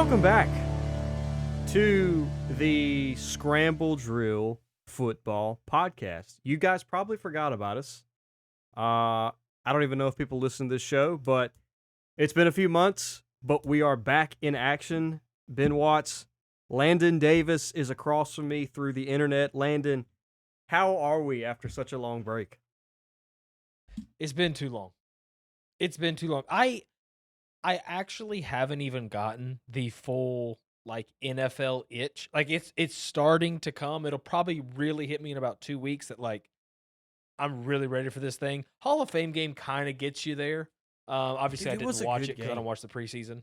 Welcome back to the Scramble Drill Football Podcast. You guys probably forgot about us. I don't even know if people listen to this show, but it's been a few months, but we are back in action. Ben Watts, Landon Davis is across from me through the internet. Landon, how are we after such a long break? It's been too long. It's been too long. I actually haven't even gotten the full NFL itch. It's starting to come. It'll probably really hit me in about 2 weeks that I'm really ready for this thing. Hall of Fame game kind of gets you there. Obviously, Dude, I didn't watch it because I don't watch the preseason.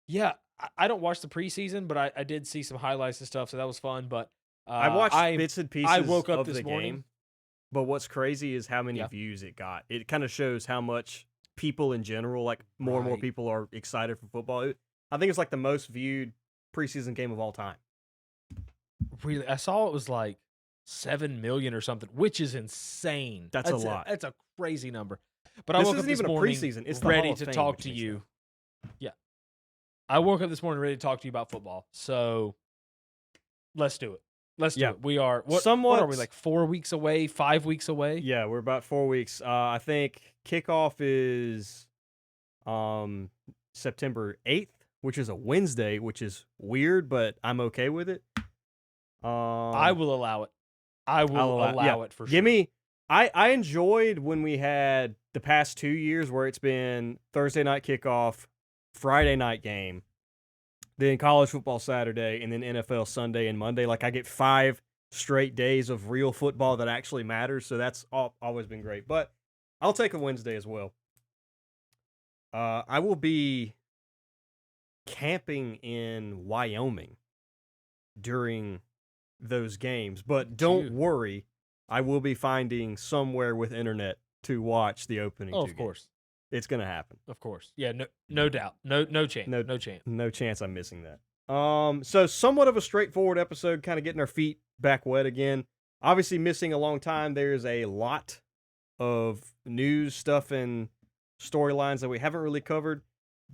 Yeah, I don't watch the preseason, but I did see some highlights and stuff, so that was fun. But I watched bits and pieces I woke up of this the morning. game, but what's crazy is how many Yeah. views it got. It kind of shows how much people in general, more and more Right. people are excited for football. I think it's like the most viewed preseason game of all time. Really, I saw it was like 7 million or something, which is insane. That's a lot. That's a crazy number. But I This woke up isn't this even a morning preseason. It's the ready Hall of to Fame, talk which to makes you. Yeah, I woke up this morning ready to talk to you about football. So let's do it. Let's do Yeah. it. We are what Somewhat- are we, like 4 weeks away, 5 weeks away? Yeah, we're about 4 weeks. I think kickoff is September 8th, which is a Wednesday, which is weird, but I'm okay with it. I will allow it. I will allow it for sure. Give me. I enjoyed when we had the past 2 years where it's been Thursday night kickoff, Friday night game, then college football Saturday, and then NFL Sunday and Monday. Like, I get 5 straight days of real football that actually matters, so that's always been great. But I'll take a Wednesday as well. I will be camping in Wyoming during those games, but don't Dude. worry, I will be finding somewhere with internet to watch the opening. Oh, two of course. games. It's gonna happen. Of course. Yeah, no doubt. No chance. No chance. No chance I'm missing that. So somewhat of a straightforward episode, kind of getting our feet back wet again. Obviously missing a long time. There's a lot of news stuff and storylines that we haven't really covered.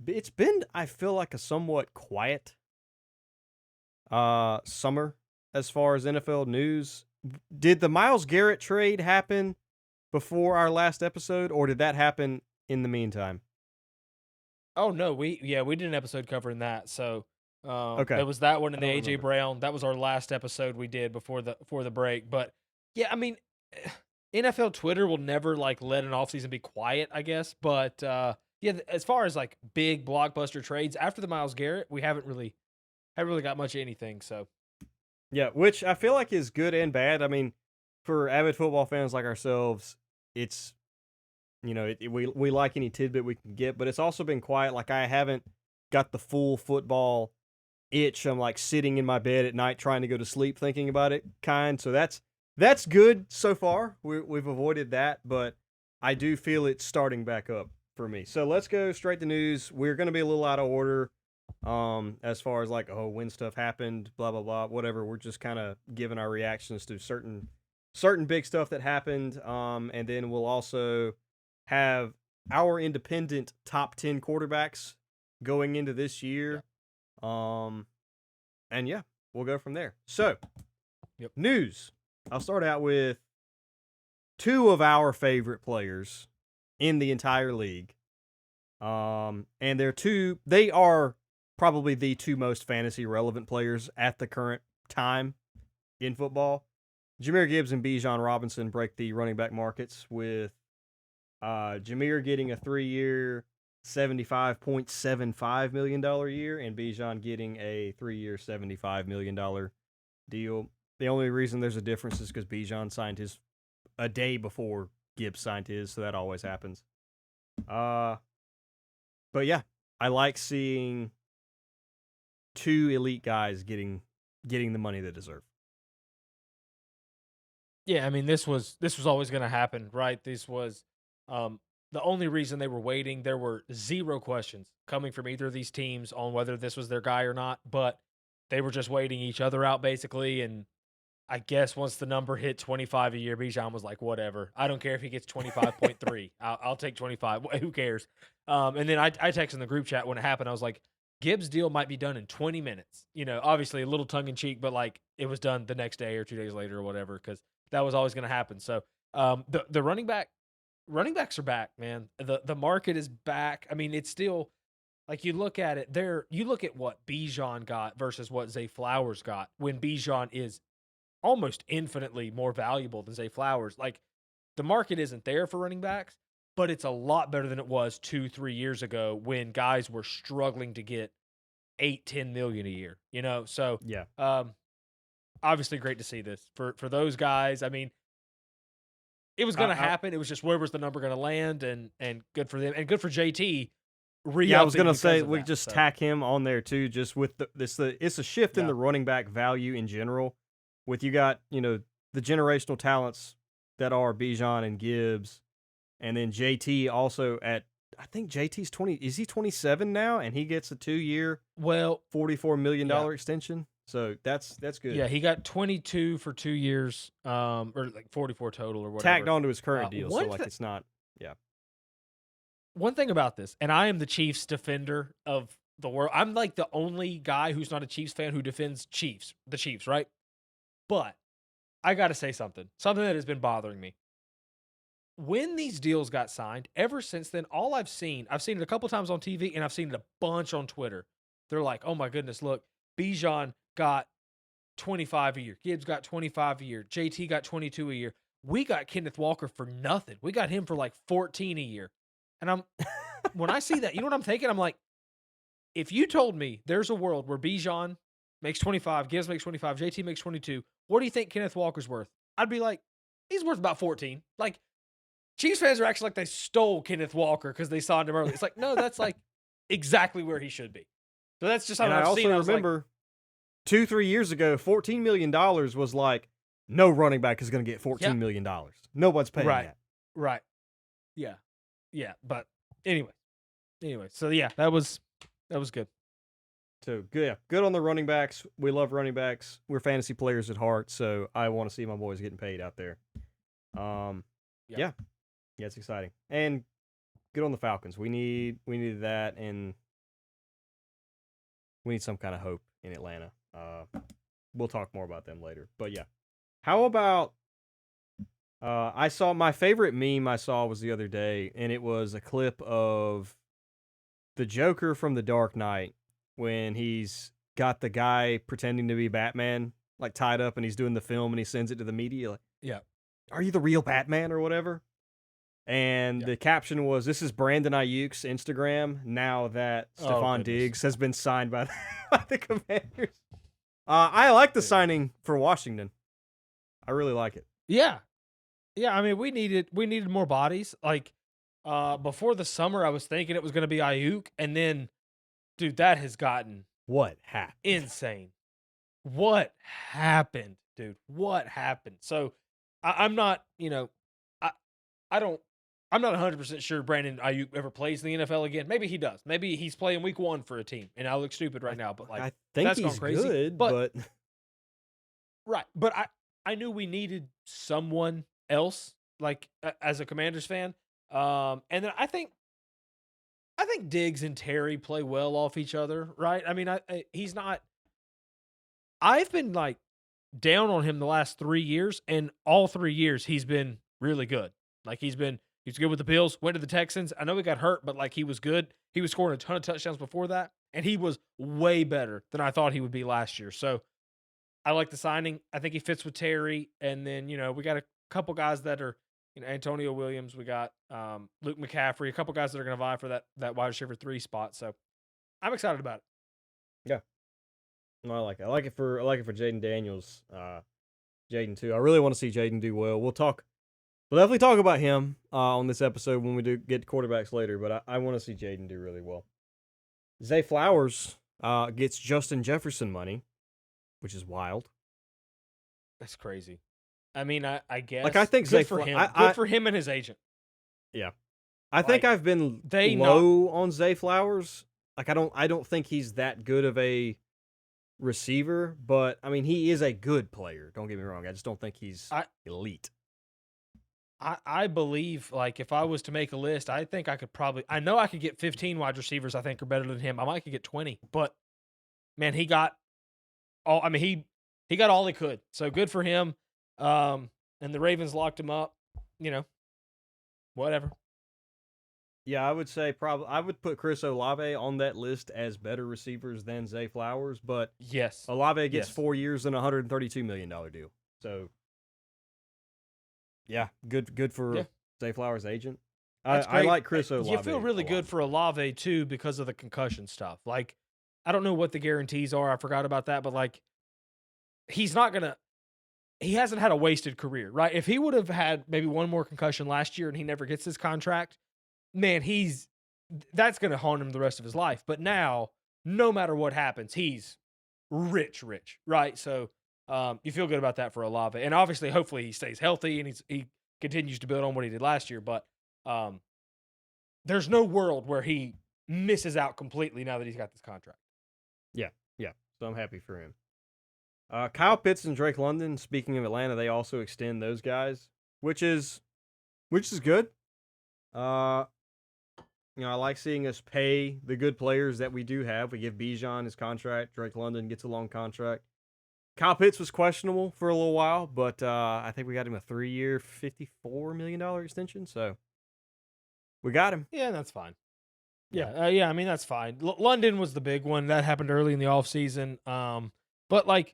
It's been, I feel like, a somewhat quiet summer as far as NFL news. Did the Myles Garrett trade happen before our last episode, or did that happen in the meantime? Oh no, we did an episode covering that. So Okay. there was that one and I the don't AJ remember. Brown. That was our last episode we did before the break. But yeah, I mean, NFL Twitter will never let an offseason be quiet, I guess. But yeah, as far as big blockbuster trades after the Myles Garrett, we haven't really got much of anything. So Yeah, which I feel like is good and bad. I mean, for avid football fans like ourselves, it's, we like any tidbit we can get, but it's also been quiet. Like, I haven't got the full football itch. I'm sitting in my bed at night trying to go to sleep thinking about it So that's good so far. We've avoided that, but I do feel it's starting back up for me. So let's go straight to news. We're going to be a little out of order as far as when stuff happened, blah blah blah, whatever. We're just kind of giving our reactions to certain big stuff that happened, and then we'll also have our independent top 10 quarterbacks going into this year. And yeah, we'll go from there. So, Yep. News. I'll start out with 2 of our favorite players in the entire league. And they are probably the 2 most fantasy relevant players at the current time in football. Jahmyr Gibbs and Bijan Robinson break the running back markets, with Jahmyr getting a 3-year, $75.75 million year, and Bijan getting a 3-year, $75 million deal. The only reason there's a difference is because Bijan signed his a day before Gibbs signed his, so that always happens. But yeah, I like seeing 2 elite guys getting the money they deserve. yeah, I mean this was always going to happen, right? This was the only reason they were waiting. There were 0 questions coming from either of these teams on whether this was their guy or not, but they were just waiting each other out basically. And I guess once the number hit 25 a year, Bijan was like, whatever. I don't care if he gets 25.3. I'll take 25. Who cares? And then I texted in the group chat when it happened. I was like, Gibbs deal might be done in 20 minutes. Obviously a little tongue in cheek, but like it was done the next day or 2 days later or whatever, because that was always going to happen. So the running backs are back, man. The market is back. I mean, it's still like you look at it there. You look at what Bijan got versus what Zay Flowers got, when Bijan is almost infinitely more valuable than Zay Flowers. Like, the market isn't there for running backs, but it's a lot better than it was 2-3 years ago when guys were struggling to get 8-10 million a year. So Yeah. obviously great to see this for those guys. I mean, it was going to happen. It was just where was the number going to land, and good for them, and good for JT. Yeah, I was going to say we just tack him on there too, just with it's a shift in the running back value in general. With you got, the generational talents that are Bijan and Gibbs, and then JT also I think JT's 20, is he 27 now, and he gets a 2-year, $44 million extension. So that's good. Yeah, he got 22 for 2 years, or like 44 total or whatever. Tacked onto his current deal, so like it's not, One thing about this, and I am the Chiefs defender of the world. I'm like the only guy who's not a Chiefs fan who defends the Chiefs, right? But I got to say something that has been bothering me. When these deals got signed, ever since then, all I've seen it a couple times on TV, and I've seen it a bunch on Twitter. They're like, oh my goodness, look, Bijan got 25 a year. Gibbs got 25 a year. JT got 22 a year. We got Kenneth Walker for nothing. We got him for like 14 a year. And when I see that, you know what I'm thinking? I'm like, if you told me there's a world where Bijan makes 25, Gibbs makes 25, JT makes 22, what do you think Kenneth Walker's worth? I'd be like, he's worth about 14. Like, Chiefs fans are actually like they stole Kenneth Walker because they signed him early. It's like, no, that's like exactly where he should be. So that's just how I've seen. I remember 2-3 years ago, $14 million was like, no running back is going to get $14 million. Nobody's paying that. Right. Yeah. Yeah. But anyway. So yeah, that was good. So good on the running backs. We love running backs. We're fantasy players at heart, so I want to see my boys getting paid out there. Yeah, it's exciting. And good on the Falcons. We needed that, and we need some kind of hope in Atlanta. We'll talk more about them later. But yeah. How about I saw my favorite meme I saw was the other day, and it was a clip of the Joker from The Dark Knight when he's got the guy pretending to be Batman, like tied up, and he's doing the film, and he sends it to the media. Like, yeah. Are you the real Batman or whatever? And the caption was, this is Brandon Ayuk's Instagram now that Stephon Diggs has been signed by the Commanders. I like the signing for Washington. I really like it. Yeah. I mean, we needed more bodies. Like, before the summer, I was thinking it was going to be Ayuk, and then, dude, that has gotten what happened? Insane. What happened, dude? What happened? So, I'm not, I'm not 100% sure Brandon Ayuk ever plays in the NFL again. Maybe he does. Maybe he's playing week 1 for a team, and I look stupid right now. But like, I think that's he's gone crazy. Good, but right. But I knew we needed someone else, like as a Commanders fan. And then I think Diggs and Terry play well off each other, right? I mean, he's not. I've been like down on him the last 3 years, and all 3 years he's been really good. Like he's good with the Bills, went to the Texans. I know he got hurt, but like he was good. He was scoring a ton of touchdowns before that, and he was way better than I thought he would be last year. So I like the signing. I think he fits with Terry, and then we got a couple guys that are Antonio Williams. We got Luke McCaffrey, a couple guys that are going to vie for that wide receiver 3 spot. So I'm excited about it. Yeah. No, I like it. I like it for Jaden Daniels. Jaden too. I really want to see Jaden do well. We'll definitely talk about him on this episode when we do get to quarterbacks later, but I want to see Jaden do really well. Zay Flowers gets Justin Jefferson money, which is wild. That's crazy. I mean, I guess. Like, I think good for him. Good for him and his agent. Yeah. I think I've been low on Zay Flowers. Like, I don't think he's that good of a receiver, but I mean, he is a good player. Don't get me wrong. I just don't think he's elite. I believe, like, if I was to make a list, I think I could probably I know I could get 15 wide receivers I think are better than him. I might could get 20, but man, he got all I mean, he got all he could. So good for him. And the Ravens locked him up, you know, whatever. Yeah, I would say probably I would put Chris Olave on that list as better receivers than Zay Flowers, but Yes. Olave gets Yes. 4 years and $132 million deal. So yeah, good Yeah. for Zay Flowers' agent. That's I great. like Chris Olave. You feel really a good lot. for Olave too because of the concussion stuff. Like, I don't know what the guarantees are. I forgot about that, but like, he's not gonna. He hasn't had a wasted career, right? If he would have had maybe one more concussion last year and he never gets his contract, man, that's gonna haunt him the rest of his life. But now, no matter what happens, he's rich, right? So, you feel good about that for Olave, and obviously, hopefully, he stays healthy and he continues to build on what he did last year. But um, there's no world where he misses out completely now that he's got this contract. Yeah, yeah. So I'm happy for him. Kyle Pitts and Drake London. Speaking of Atlanta, they also extend those guys, which is good. I like seeing us pay the good players that we do have. We give Bijan his contract. Drake London gets a long contract. Kyle Pitts was questionable for a little while, but I think we got him a 3-year, $54 million extension. So we got him. Yeah, that's fine. Yeah, I mean that's fine. London was the big one that happened early in the offseason. But like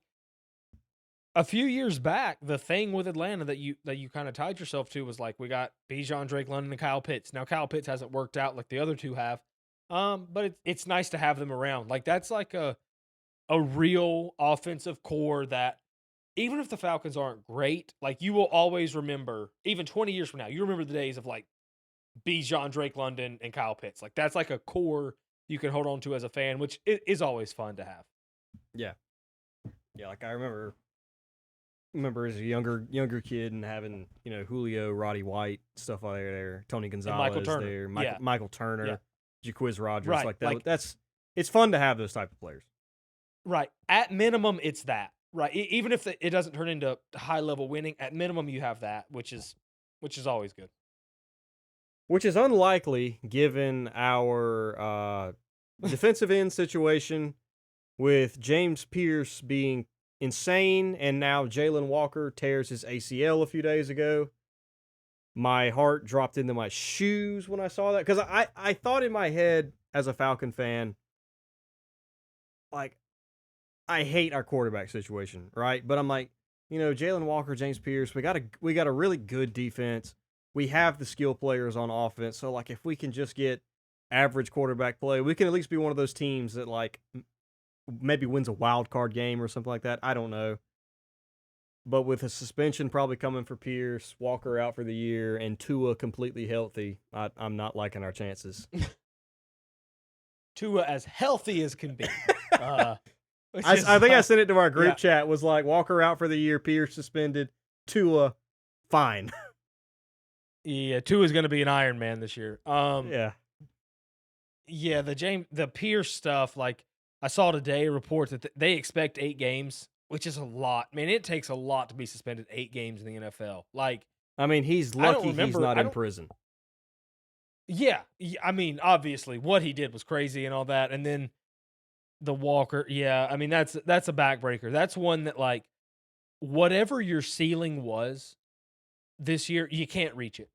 a few years back, the thing with Atlanta that you kind of tied yourself to was like we got Bijan, Drake London, and Kyle Pitts. Now Kyle Pitts hasn't worked out like the other two have. But it's nice to have them around. Like that's like a real offensive core that even if the Falcons aren't great, like you will always remember, even 20 years from now, you remember the days of like Bijan, Drake London, and Kyle Pitts. Like that's like a core you can hold on to as a fan, which is always fun to have. Yeah, yeah. Like I remember as a younger kid and having Julio, Roddy White, stuff like there, Tony Gonzalez Michael Turner. there, Yeah. Michael Turner, Jaquiz Rogers, Right, like that. like- It's fun to have those type of players. Right. At minimum, it's that. Right. Even if it doesn't turn into high level winning, at minimum you have that, which is always good. Which is unlikely given our defensive end situation with James Pierce being insane, and now Jalen Walker tears his ACL a few days ago. My heart dropped into my shoes when I saw that, because I thought in my head as a Falcon fan, like, I hate our quarterback situation, right? But I'm like, Jalen Walker, James Pierce, we got a really good defense. We have the skill players on offense, so like if we can just get average quarterback play, we can at least be one of those teams that like maybe wins a wild card game or something like that. I don't know. But with a suspension probably coming for Pierce, Walker out for the year, and Tua completely healthy, I'm not liking our chances. Tua as healthy as can be. I think I sent it to our group chat. Was like Walker out for the year, Pierce suspended, Tua fine. Yeah, Tua's going to be an Iron Man this year. Yeah. Yeah, the Pierce stuff, like I saw today a report that they expect 8 games, which is a lot. Man, it takes a lot to be suspended 8 games in the NFL. Like, I mean, he's lucky he's not in prison. Yeah, I mean, obviously what he did was crazy and all that, and then the Walker, yeah, I mean that's a backbreaker. That's one that like whatever your ceiling was this year, you can't reach it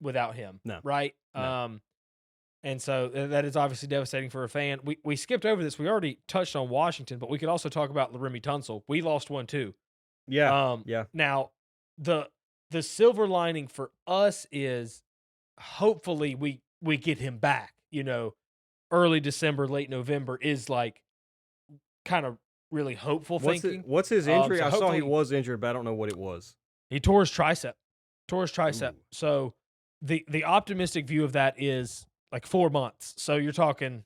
without him. No. Right? No. And so that is obviously devastating for a fan. We skipped over this. We already touched on Washington, but we could also talk about Laremy Tunsil. We lost one too. Yeah. Yeah. Now, the silver lining for us is hopefully we get him back. Early December, late November is like kind of really hopeful thinking. What's his injury? So I saw he was injured, but I don't know what it was. He tore his tricep. Ooh. So the optimistic view of that is like 4 months. So you're talking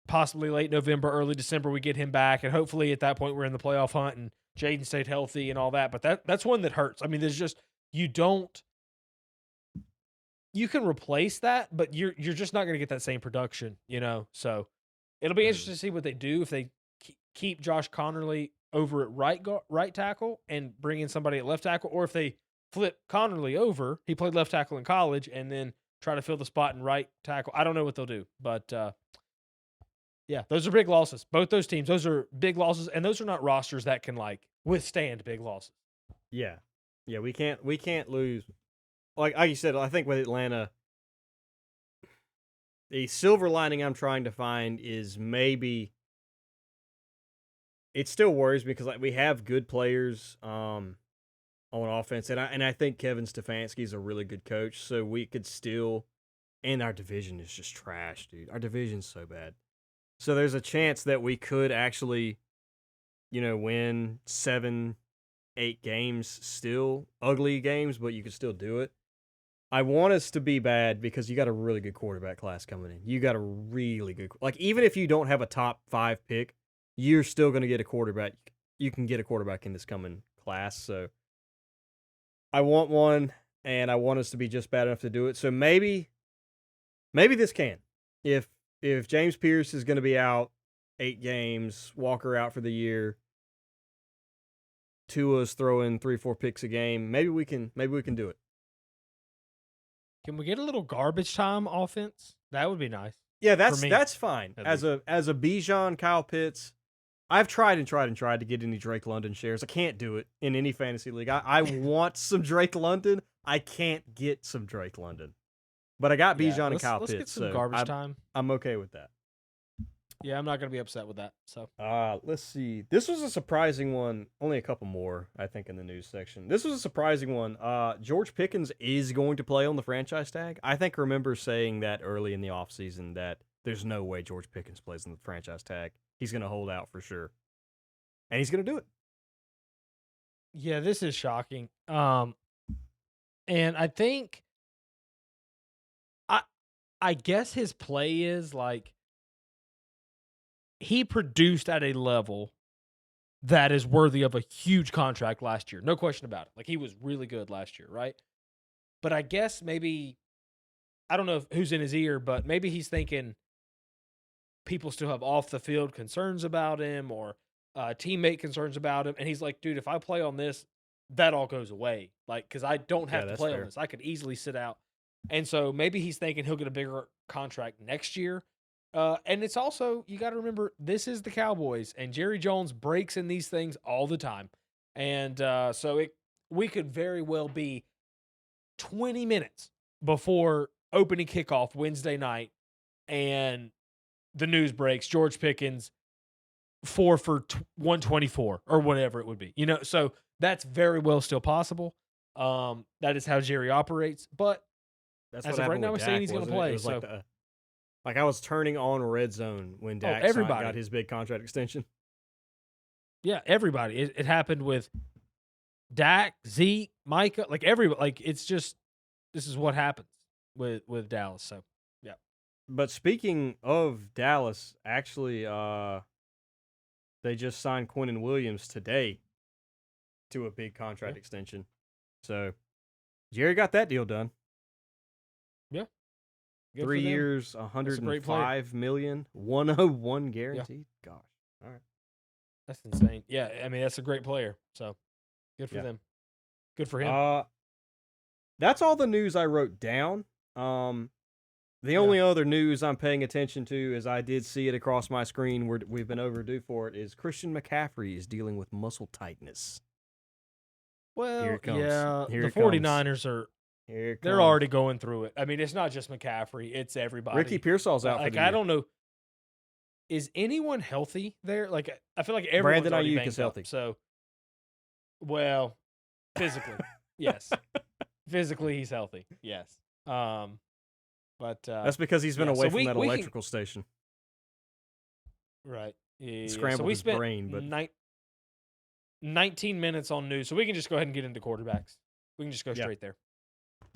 possibly late November, early December, we get him back. And hopefully at that point we're in the playoff hunt and Jaden stayed healthy and all that. But that's one that hurts. I mean, there's just, you can replace that, but you're just not going to get that same production, So it'll be interesting to see what they do if they keep Josh Connerly over at right tackle and bring in somebody at left tackle, or if they flip Connerly over. He played left tackle in college, and then try to fill the spot in right tackle. I don't know what they'll do, but yeah, those are big losses. Both those teams, those are big losses, and those are not rosters that can like withstand big losses. Yeah, yeah, we can't lose. Like you said, I think with Atlanta, the silver lining I'm trying to find is maybe it still worries me because like we have good players on offense, and I think Kevin Stefanski is a really good coach, so we could still. And our division is just trash, dude. Our division's so bad. So there's a chance that we could actually, win 7, 8 games still. Ugly games, but you could still do it. I want us to be bad because you got a really good quarterback class coming in. You got a really good, like, even if you don't have a top 5 pick, you're still going to get a quarterback. You can get a quarterback in this coming class. So I want one, and I want us to be just bad enough to do it. So maybe this can. If James Pierce is going to be out 8 games, Walker out for the year, Tua's throwing 3-4 picks a game, maybe we can do it. Can we get a little garbage time offense? That would be nice. Yeah, that's fine. As a Bijan, Kyle Pitts, I've tried to get any Drake London shares. I can't do it in any fantasy league. I want some Drake London. I can't get some Drake London. But I got Bijan and Kyle Pitts. Let's get some garbage time. I'm okay with that. Yeah, I'm not going to be upset with that. So, let's see. This was a surprising one. Only a couple more, I think, in the news section. This was a surprising one. George Pickens is going to play on the franchise tag. I remember saying that early in the offseason that there's no way George Pickens plays on the franchise tag. He's going to hold out for sure. And he's going to do it. Yeah, this is shocking. And I think I guess his play is like he produced at a level that is worthy of a huge contract last year. No question about it. Like he was really good last year, right? But I guess maybe I don't know who's in his ear, but maybe he's thinking people still have off the field concerns about him or teammate concerns about him. And he's like, dude, if I play on this, that all goes away. Like, because I don't have to play on this. I could easily sit out. And so maybe he's thinking he'll get a bigger contract next year. And it's also, you got to remember, this is the Cowboys, and Jerry Jones breaks in these things all the time. And so we could very well be 20 minutes before opening kickoff Wednesday night, and the news breaks, George Pickens, 4 for 124 or whatever it would be. So that's very well still possible. That is how Jerry operates. But that's as of right now, we're saying he's going to play. So. Like I was turning on Red Zone when Dak got his big contract extension. Yeah, everybody. It happened with Dak, Zeke, Micah, like everybody. Like it's just this is what happens with Dallas. So yeah. But speaking of Dallas, actually, they just signed Quinnen Williams today to a big contract extension. So Jerry got that deal done. Yeah. Good 3 years, $105 million, 101 guaranteed. Yeah. Gosh, all right, that's insane. Yeah, I mean that's a great player. So good for them. Good for him. That's all the news I wrote down. The only other news I'm paying attention to, as I did see it across my screen, we've been overdue for it, is Christian McCaffrey is dealing with muscle tightness. Well, here it comes. Yeah, here the 49ers are. They're already going through it. I mean, it's not just McCaffrey; it's everybody. Ricky Pearsall's out. Like for the year. I don't know. Is anyone healthy there? Like I feel like everyone's Brandon Ayuk is healthy. So, well, physically, yes. Physically, he's healthy. Yes. But that's because he's been away from that electrical station. Right. Yeah. Scrambled his brain, but 19 minutes on news, so we can just go ahead and get into quarterbacks. We can just go straight there.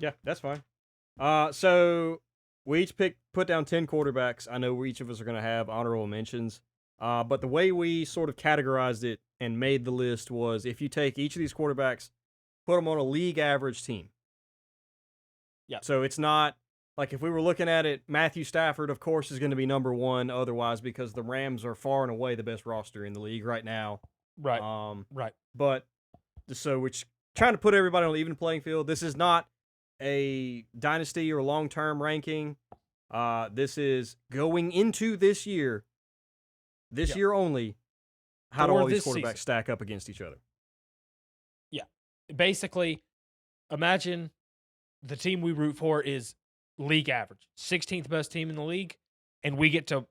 Yeah, that's fine. So we each put down 10 quarterbacks. I know each of us are going to have honorable mentions. But the way we sort of categorized it and made the list was if you take each of these quarterbacks, put them on a league average team. Yeah. So it's not like if we were looking at it, Matthew Stafford, of course, is going to be number one otherwise because the Rams are far and away the best roster in the league right now. Right. Right. But so which trying to put everybody on an even playing field. This is not a dynasty or long-term ranking. This is going into this year only. How do For all these this quarterbacks season. stack up against each other? Yeah. Basically, imagine the team we root for is league average, 16th best team in the league, and we get to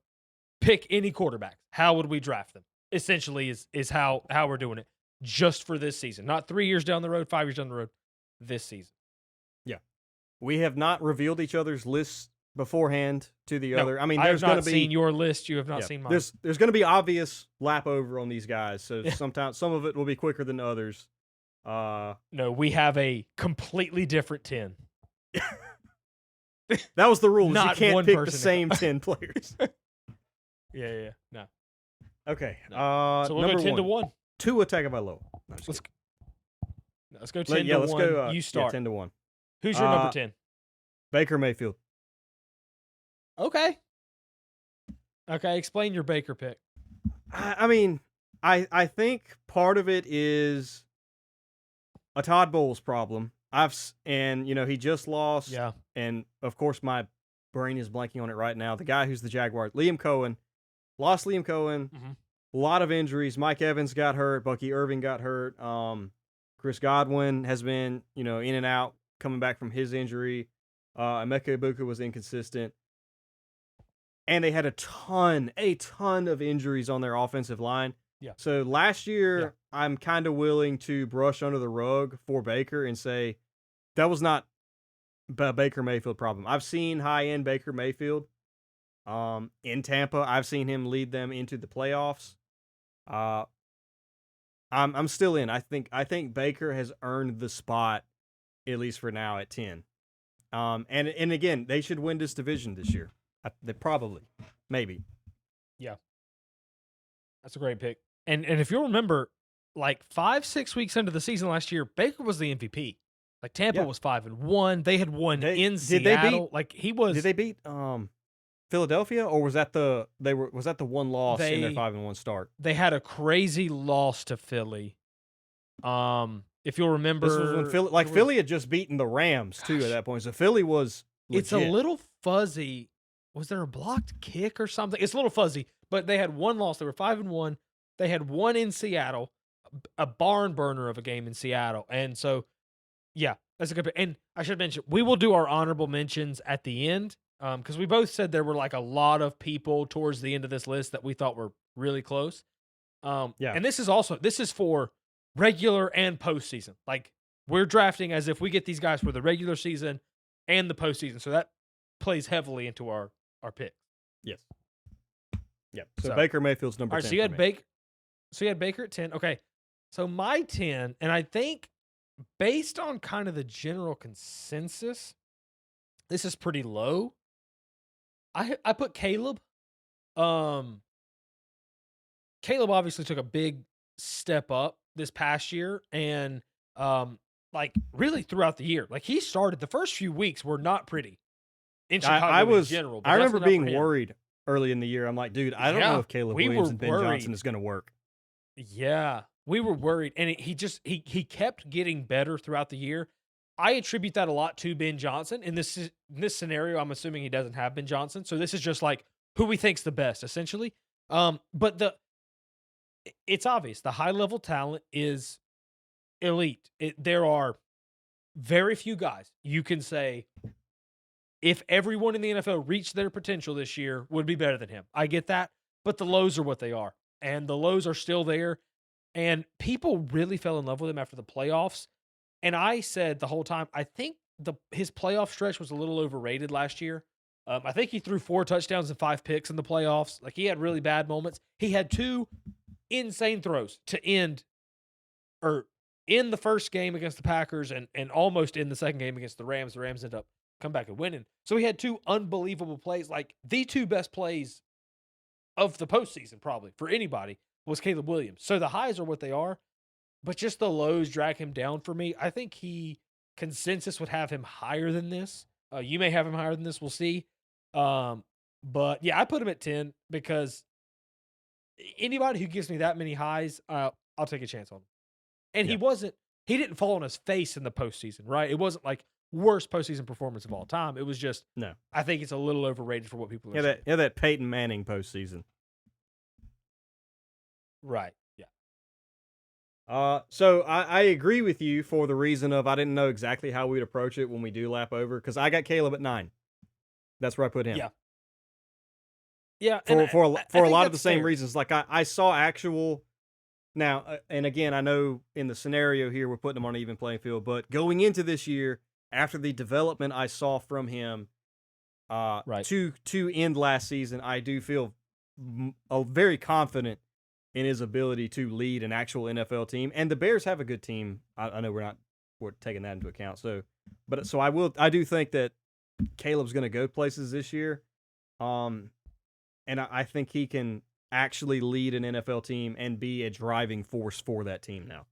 pick any quarterbacks. How would we draft them? Essentially is how we're doing it just for this season. Not 3 years down the road, 5 years down the road, this season. Yeah. We have not revealed each other's lists beforehand to the No, other. I mean, I have there's going not to be seen your list. You have not seen mine. There's going to be obvious lap over on these guys. So sometimes some of it will be quicker than others. No, we have a completely different 10. That was the rule. You Not can't one pick the person. same 10 players. Yeah. No. Okay. So we'll number go 10 to 1. Tua Tagovailoa. No, Let's go 10 to 1. Let's go. You start. 10 to 1. Who's your number 10? Baker Mayfield. Okay. Explain your Baker pick. I mean, I think part of it is a Todd Bowles problem. He just lost. Yeah. And of course, my brain is blanking on it right now. The guy who's the Jaguar, Liam Cohen, lost Liam Cohen. Mm-hmm. A lot of injuries. Mike Evans got hurt. Bucky Irving got hurt. Chris Godwin has been, in and out, coming back from his injury. Emeka Ibuka was inconsistent. And they had a ton of injuries on their offensive line. Yeah. So last year, I'm kind of willing to brush under the rug for Baker and say that was not a Baker Mayfield problem. I've seen high-end Baker Mayfield in Tampa. I've seen him lead them into the playoffs. I'm still in. I think Baker has earned the spot, at least for now, at 10. And again, they should win this division this year. They probably, maybe. Yeah, that's a great pick. And if you'll remember, like 5-6 weeks into the season last year, Baker was the MVP. Like Tampa was 5-1. They had won in Seattle. Did they beat Philadelphia, or was that the one loss in their 5-1 start? They had a crazy loss to Philly. If you'll remember, this was when Philly had just beaten the Rams too at that point. So Philly was legit. It's a little fuzzy. Was there a blocked kick or something? It's a little fuzzy, but they had one loss. They were 5-1. They had one in Seattle, a barn burner of a game in Seattle. And so, yeah, that's a good pick. And I should mention, we will do our honorable mentions at the end because we both said there were like a lot of people towards the end of this list that we thought were really close. And this is for regular and postseason. Like, we're drafting as if we get these guys for the regular season and the postseason. So that plays heavily into our pick. Yes. Yeah. So Baker Mayfield's number 10. So you had Baker at 10. Okay. So my 10, and I think based on kind of the general consensus, this is pretty low. I put Caleb. Caleb obviously took a big step up this past year, and really throughout the year. Like, he started, the first few weeks were not pretty in Chicago in general. I remember being worried early in the year. I'm like, dude, I don't know if Caleb Williams and Ben Johnson is going to work. Yeah, we were worried, and he kept getting better throughout the year. I attribute that a lot to Ben Johnson. In this scenario, I'm assuming he doesn't have Ben Johnson, so this is just like who we think's the best, essentially. But it's obvious the high level talent is elite. There are very few guys you can say, if everyone in the NFL reached their potential this year, would be better than him. I get that, but the lows are what they are, and the lows are still there. And people really fell in love with him after the playoffs. And I said the whole time, I think his playoff stretch was a little overrated last year. I think he threw 4 touchdowns and 5 picks in the playoffs. Like, he had really bad moments. He had 2 insane throws to end, or in the first game against the Packers and almost in the second game against the Rams. The Rams ended up come back and winning. So he had 2 unbelievable plays, like the 2 best plays of the postseason probably for anybody was Caleb Williams. So the highs are what they are, but just the lows drag him down for me. I think consensus would have him higher than this. You may have him higher than this. We'll see. But yeah, I put him at 10 because anybody who gives me that many highs, I'll take a chance on him. And he he didn't fall on his face in the postseason, right? It wasn't like worst postseason performance of all time. It was just, No. I think it's a little overrated for what people are Yeah, saying. that Peyton Manning postseason. Right. Yeah. So I agree with you for the reason of I didn't know exactly how we'd approach it when we do lap over because I got Caleb at 9. That's where I put him. Yeah. Yeah. For And for a, I for a think lot of the that's same fair. reasons. Like I saw actual now, and again, I know in the scenario here we're putting him on an even playing field, but going into this year, after the development I saw from him, Right. to end last season, I do feel very confident in his ability to lead an actual NFL team. And the Bears have a good team. I know we're taking that into account. So I do think that Caleb's going to go places this year. And I think he can actually lead an NFL team and be a driving force for that team now.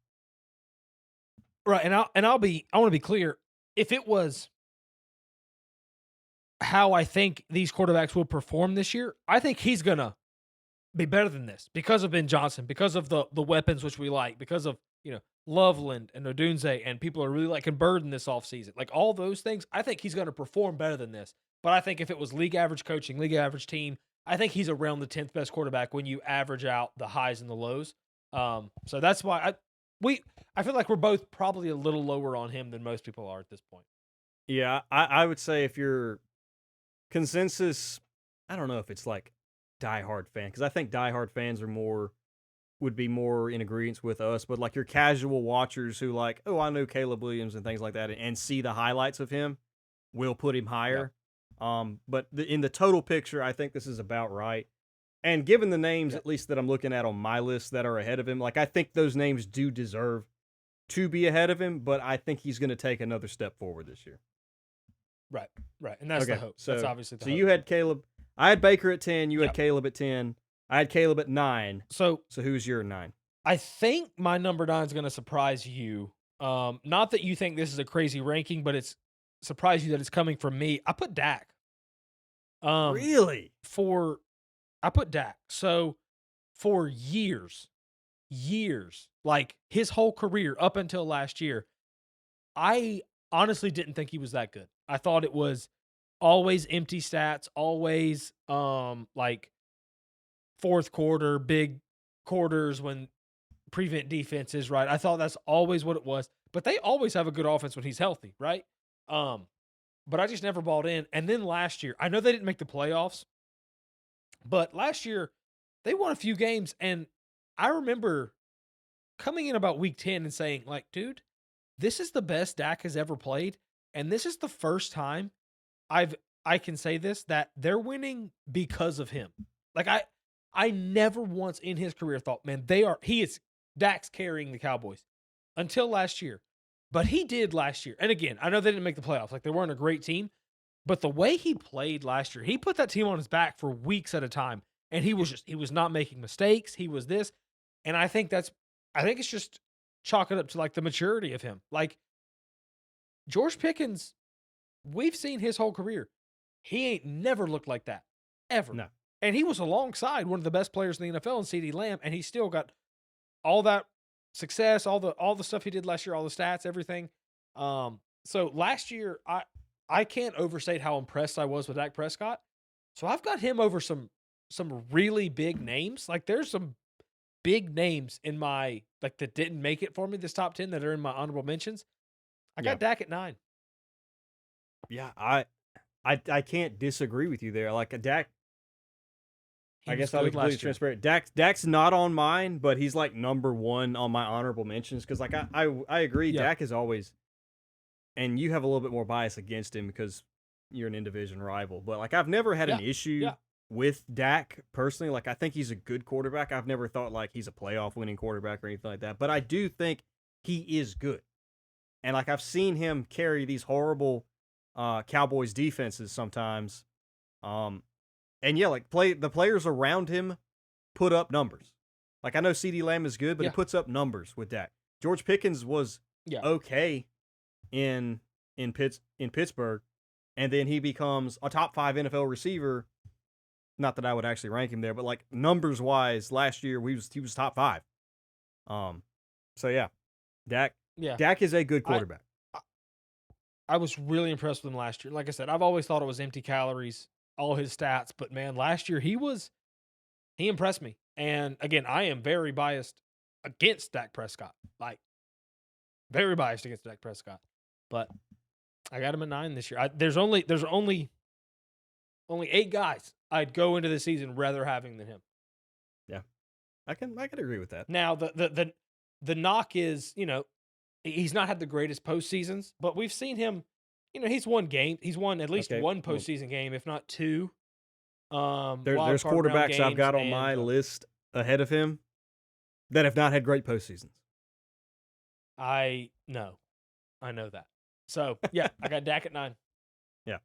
Right. And I want to be clear. If it was how I think these quarterbacks will perform this year, I think he's going to be better than this because of Ben Johnson, because of the weapons which we like, because of, Loveland and Odunze, and people are really liking Burden this offseason. Like all those things, I think he's going to perform better than this. But I think if it was league average coaching, league average team, I think he's around the 10th best quarterback when you average out the highs and the lows. So that's why I feel like we're both probably a little lower on him than most people are at this point. Yeah, I would say if your consensus, I don't know if it's like diehard fan, because I think diehard fans would be more in agreement with us, but like your casual watchers who like, oh, I know Caleb Williams and things like that, and see the highlights of him, will put him higher. But in the total picture, I think this is about right. And given the names, at least that I'm looking at on my list that are ahead of him, like I think those names do deserve to be ahead of him, but I think he's going to take another step forward this year. Right, and that's the hope. That's obviously the hope. So you had Caleb. I had Baker at 10. You had Caleb at 10. I had Caleb at 9. So who's your 9? I think my number 9 is going to surprise you. Not that you think this is a crazy ranking, but it's surprised you that it's coming from me. I put Dak. Really? I put Dak. So for years, like his whole career up until last year, I honestly didn't think he was that good. I thought it was always empty stats, always like fourth quarter, big quarters when prevent defenses, right? I thought that's always what it was. But they always have a good offense when he's healthy, right? But I just never bought in. And then last year, I know they didn't make the playoffs, but last year they won a few games, and I remember coming in about week 10 and saying, like, dude, this is the best Dak has ever played, and this is the first time I can say this, that they're winning because of him. Like I never once in his career thought, man, Dak's carrying the Cowboys until last year. But he did last year. And again, I know they didn't make the playoffs. Like they weren't a great team, but the way he played last year, he put that team on his back for weeks at a time. And he was not making mistakes. He was this. And I think it's just chalk it up to like the maturity of him. Like George Pickens, we've seen his whole career. He ain't never looked like that. Ever. No. And he was alongside one of the best players in the NFL in CeeDee Lamb, and he still got all that success, all the stuff he did last year, all the stats, everything. So last year, I can't overstate how impressed I was with Dak Prescott. So I've got him over some really big names. Like there's some big names in my like that didn't make it for me, this top 10 that are in my honorable mentions. I got Dak at 9. Yeah, I can't disagree with you there. Like Dak, I guess I'll be completely transparent. Dak's not on mine, but he's like number 1 on my honorable mentions because like I agree. Yeah. Dak is always, and you have a little bit more bias against him because you're an in-division rival. But like I've never had an issue with Dak personally. Like I think he's a good quarterback. I've never thought like he's a playoff winning quarterback or anything like that. But I do think he is good, and like I've seen him carry these horrible Cowboys defenses sometimes. And yeah, like the players around him put up numbers. Like I know CeeDee Lamb is good, but he puts up numbers with Dak. George Pickens was okay in Pittsburgh, and then he becomes a top 5 NFL receiver. Not that I would actually rank him there, but like numbers wise, last year he was top 5. So yeah, Dak Yeah. Dak is a good I quarterback. I was really impressed with him last year. Like I said, I've always thought it was empty calories, all his stats, but man, last year he impressed me. And again, I am very biased against Dak Prescott. Like very biased against Dak Prescott. But I got him at 9 this year. There's only 8 guys I'd go into the season rather having than him. Yeah, I can agree with that. Now the knock is, he's not had the greatest postseasons, but we've seen him. He's won game. He's won at least Okay, one well, postseason game, if not 2. there's Wild card round quarterbacks I've games got on and my list ahead of him that have not had great postseasons. I know that. So yeah, I got Dak at 9. Yeah.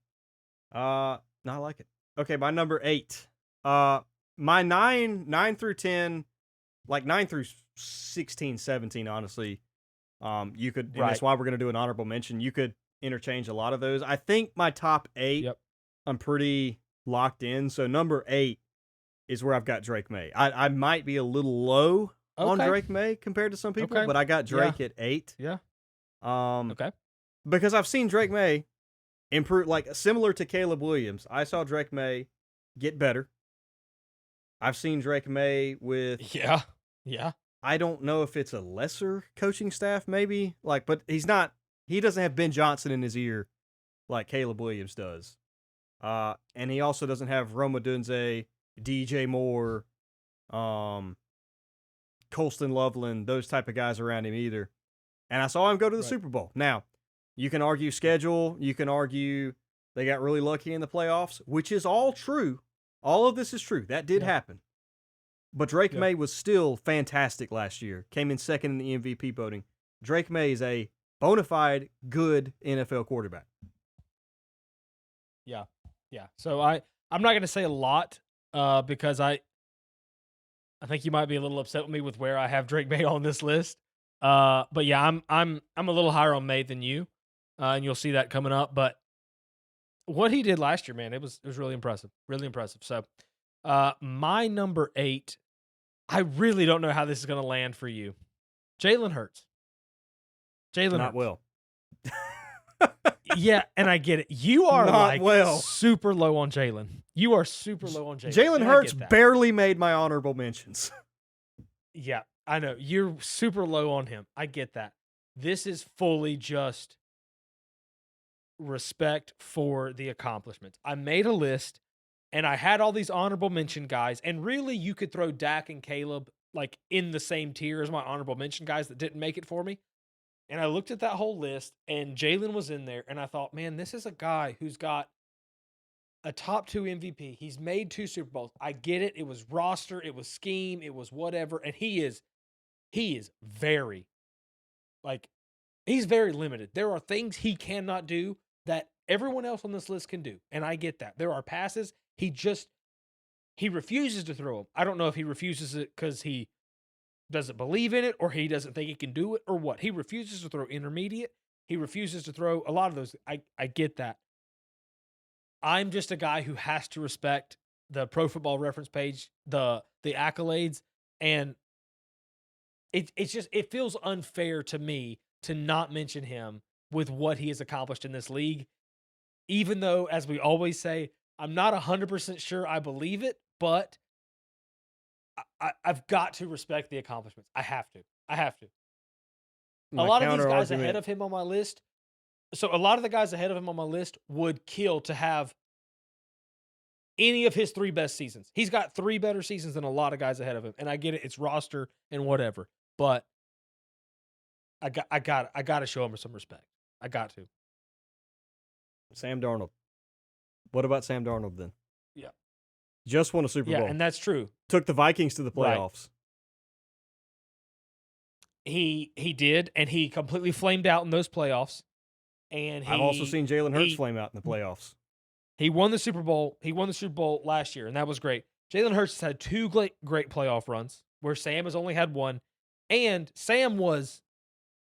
No, I like it. Okay, my number 8. My 9 through 10, like 9 through 16, 17, honestly. You could, and that's Right. why we're gonna do an honorable mention. You could interchange a lot of those. I think my top 8, Yep. I'm pretty locked in. So number 8 is where I've got Drake May. I might be a little low on Okay. Drake May compared to some people, Okay. but I got Yeah. Drake at 8. Yeah. Um, Okay. because I've seen Drake May improve, like similar to Caleb Williams. I saw Drake May get better. I've seen Drake May with, Yeah. Yeah. I don't know if it's a lesser coaching staff, maybe, like, but he doesn't have Ben Johnson in his ear like Caleb Williams does. And he also doesn't have Rome Odunze, DJ Moore, Colston Loveland, those type of guys around him either. And I saw him go to the Right. Super Bowl. Now, you can argue schedule. You can argue they got really lucky in the playoffs, which is all true. All of this is true. That did Yeah. happen. But Drake Yeah. May was still fantastic last year. Came in second in the MVP voting. Drake May is a bona fide good NFL quarterback. Yeah. Yeah. So I'm not going to say a lot because I think you might be a little upset with me with where I have Drake May on this list. But yeah, I'm a little higher on May than you. And you'll see that coming up, but what he did last year, man, it was really impressive. Really impressive. So, my number 8, I really don't know how this is going to land for you. Jalen Hurts. Jalen Not Hurts. well. Yeah, and I get it. You are Not like well. super low on Jalen. You are super low on Jalen. Jalen and I Hurts get that. barely made my honorable mentions. Yeah, I know. You're super low on him. I get that. This is fully just respect for the accomplishments. I made a list and I had all these honorable mention guys, and really you could throw Dak and Caleb like in the same tier as my honorable mention guys that didn't make it for me. And I looked at that whole list and Jalen was in there and I thought, man, this is a guy who's got a top 2 MVP. He's made 2 Super Bowls. I get it. It was roster, it was scheme, it was whatever. And he is very, like, he's very limited. There are things he cannot do that everyone else on this list can do. And I get that. There are passes he refuses to throw them. I don't know if he refuses it because he doesn't believe in it or he doesn't think he can do it or what. He refuses to throw intermediate. He refuses to throw a lot of those. I get that. I'm just a guy who has to respect the Pro Football Reference page, the accolades, and it feels unfair to me to not mention him with what he has accomplished in this league. Even though, as we always say, I'm not 100% sure I believe it, but I've got to respect the accomplishments. I have to. My A lot of these counter guys argument- ahead of him on my list. So a lot of the guys ahead of him on my list would kill to have any of his 3 best seasons. He's got 3 better seasons than a lot of guys ahead of him. And I get it. It's roster and whatever, but I got to show him some respect. I got to. Sam Darnold. What about Sam Darnold then? Yeah. Just won a Super Yeah. Bowl. And that's true. Took the Vikings to the Right. playoffs. He did. And he completely flamed out in those playoffs. And I've also seen Jalen Hurts he- flame out in the playoffs. He won the Super Bowl. He won the Super Bowl last year, and that was great. Jalen Hurts has had 2 great playoff runs, where Sam has only had 1. And Sam was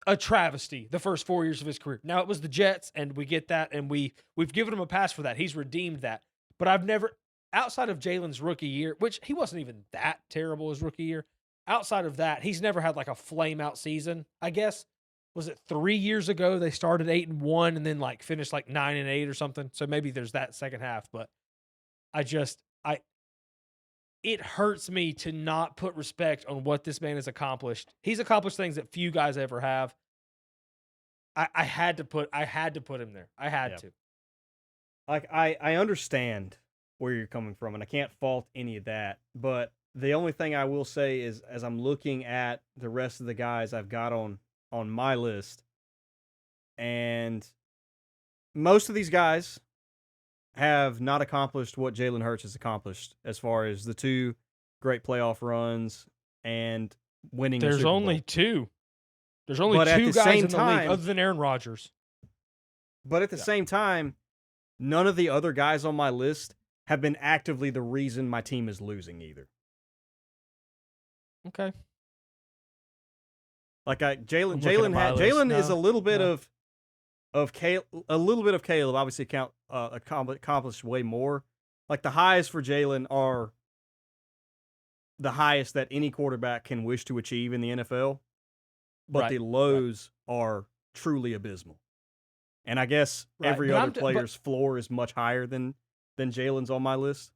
a travesty the first 4 years of his career. Now, it was the Jets, and we get that, and we've given him a pass for that. He's redeemed that. But I've never, outside of Jalen's rookie year, which he wasn't even that terrible his rookie year, outside of that, he's never had like a flame out season, I guess. was it 3 years ago they started 8-1 and then like finished like 9-8 or something. So maybe there's that second half, but I it hurts me to not put respect on what this man has accomplished. He's accomplished things that few guys ever have. I had to put him there. I had Yeah. to. Like I understand where you're coming from, and I can't fault any of that. But the only thing I will say is, as I'm looking at the rest of the guys I've got on my list, and most of these guys have not accomplished what Jalen Hurts has accomplished as far as the two great playoff runs and winning a There's Super only Bowl. 2. There's only But at 2 the guys same in the league time- other than Aaron Rodgers. But at the Yeah. same time, none of the other guys on my list have been actively the reason my team is losing either. Okay. Like I'm Jalen looking at my list. Jalen is No, a little bit no. of Caleb, a little bit of Caleb. Obviously, accomplished way more. Like the highs for Jalen are the highest that any quarterback can wish to achieve in the NFL, but Right, the lows are truly abysmal. And I guess Right, every but other I'm t- but- player's floor is much higher than Jalen's on my list.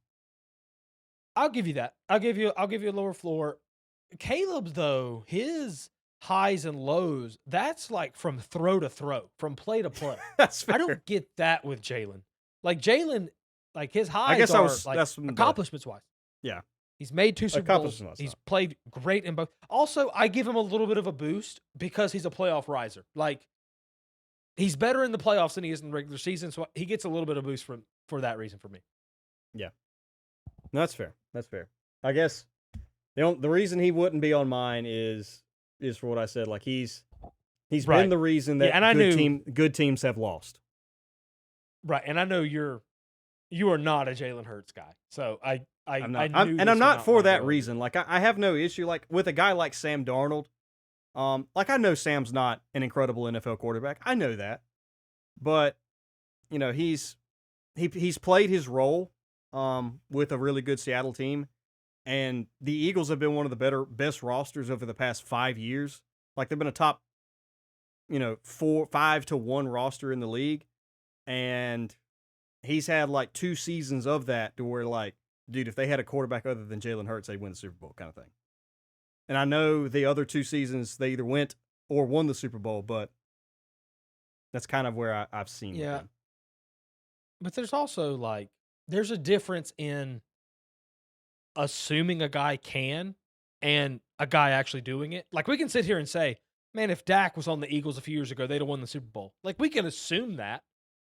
I'll give you that. I'll give you a lower floor. Caleb's though, his highs and lows, that's like from throw to throw, from play to play. That's fair. I don't get that with Jalen. Like Jalen, like his highs guess I are was- like that's the- accomplishments wise. Yeah. He's made 2 Super Bowls. Accomplishment-wise, He's though. played great in both. Also, I give him a little bit of a boost because he's a playoff riser. Like he's better in the playoffs than he is in the regular season, so he gets a little bit of boost for that reason for me. No, that's fair. That's fair. I guess the reason he wouldn't be on mine is for what I said. Like he's Right. been the reason that Yeah, and I knew- good teams have lost. Right, and I know you are not a Jalen Hurts guy, so I I'm not, I knew this I'm would not for wanna that go over. reason. Like I have no issue like with a guy like Sam Darnold. Like I know Sam's not an incredible NFL quarterback. I know that, but you know he's played his role with a really good Seattle team, and the Eagles have been one of the best rosters over the past 5 years. Like they've been a top, 5-1 roster in the league, and he's had like 2 seasons of that to where like, dude, if they had a quarterback other than Jalen Hurts, they'd win the Super Bowl kind of thing. And I know the other 2 seasons they either went or won the Super Bowl, but that's kind of where I've seen with Yeah. him. But there's also like there's a difference in assuming a guy can and a guy actually doing it. Like we can sit here and say, man, if Dak was on the Eagles a few years ago, they'd have won the Super Bowl. Like we can assume that,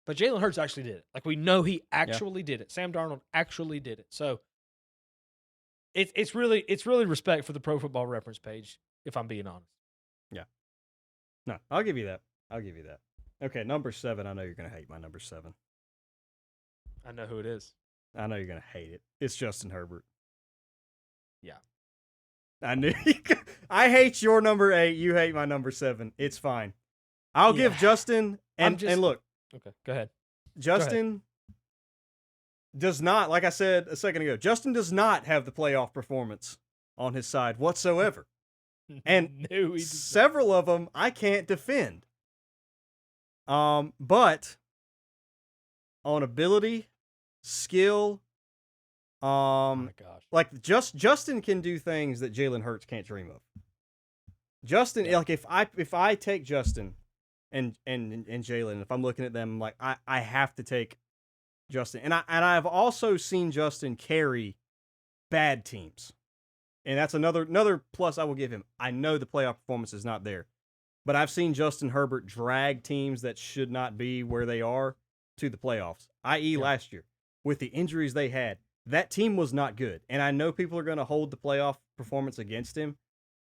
but Jalen Hurts actually did it. Like we know he actually did it. Sam Darnold actually did it. So it's really respect for the Pro Football Reference page, if I'm being honest. No, I'll give you that. Okay, number 7. I know you're going to hate my number 7. I know who it is. I know you're going to hate it. It's Justin Herbert. Yeah. I knew I hate your number 8. You hate my number 7. It's fine. I'll give Yeah. Justin and look, Okay, go ahead. Justin does not, like I said a second ago, Justin does not have the playoff performance on his side whatsoever. And No, he does not. Several of them I can't defend. But on ability, skill, Oh my gosh. like Justin can do things that Jalen Hurts can't dream of. Justin, Yeah. like if I take Justin and Jalen, if I'm looking at them, like I have to take Justin, and I've also seen Justin carry bad teams, and that's another plus I will give him. I know the playoff performance is not there, but I've seen Justin Herbert drag teams that should not be where they are to the playoffs. I.e., last year with the injuries they had, that team was not good, and I know people are going to hold the playoff performance against him,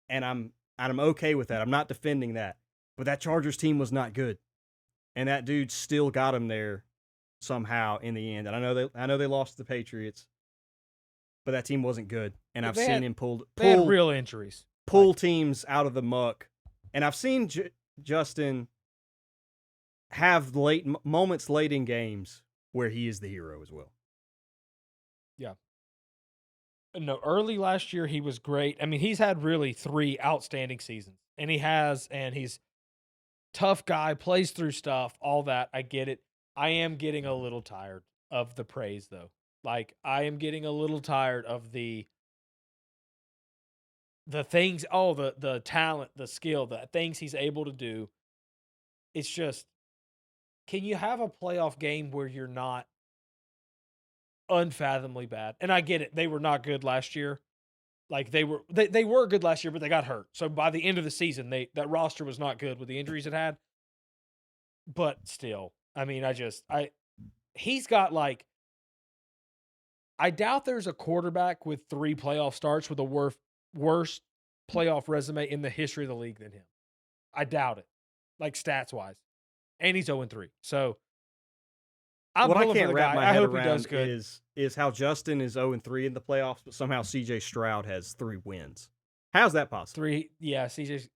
and I'm okay with that. I'm not defending that, but that Chargers team was not good, and that dude still got him there somehow in the end. And I know they lost to the Patriots, but that team wasn't good, and I've seen him They had real injuries. pull teams out of the muck, and I've seen Justin have moments late in games where he is the hero as well. No, early last year he was great. I mean, he's had really 3 outstanding seasons, and he's tough guy, plays through stuff, all that. I get it. I am getting a little tired of the praise, though. Like, I am getting a little tired of the things, the talent, the skill, the things he's able to do. It's just, can you have a playoff game where you're not unfathomably bad? And I get it. They were not good last year. Like they were good last year, but they got hurt. So by the end of the season, that roster was not good with the injuries it had. But still, I mean, he's got like, I doubt there's a quarterback with 3 playoff starts with a worse playoff resume in the history of the league than him. I doubt it, like stats wise. And he's 0-3. So I'm what I pulling for can't the wrap guy. my I head hope he does around good. is how Justin is 0-3 in the playoffs, but somehow CJ Stroud has 3 wins. How's that possible? 3, yeah. CJ,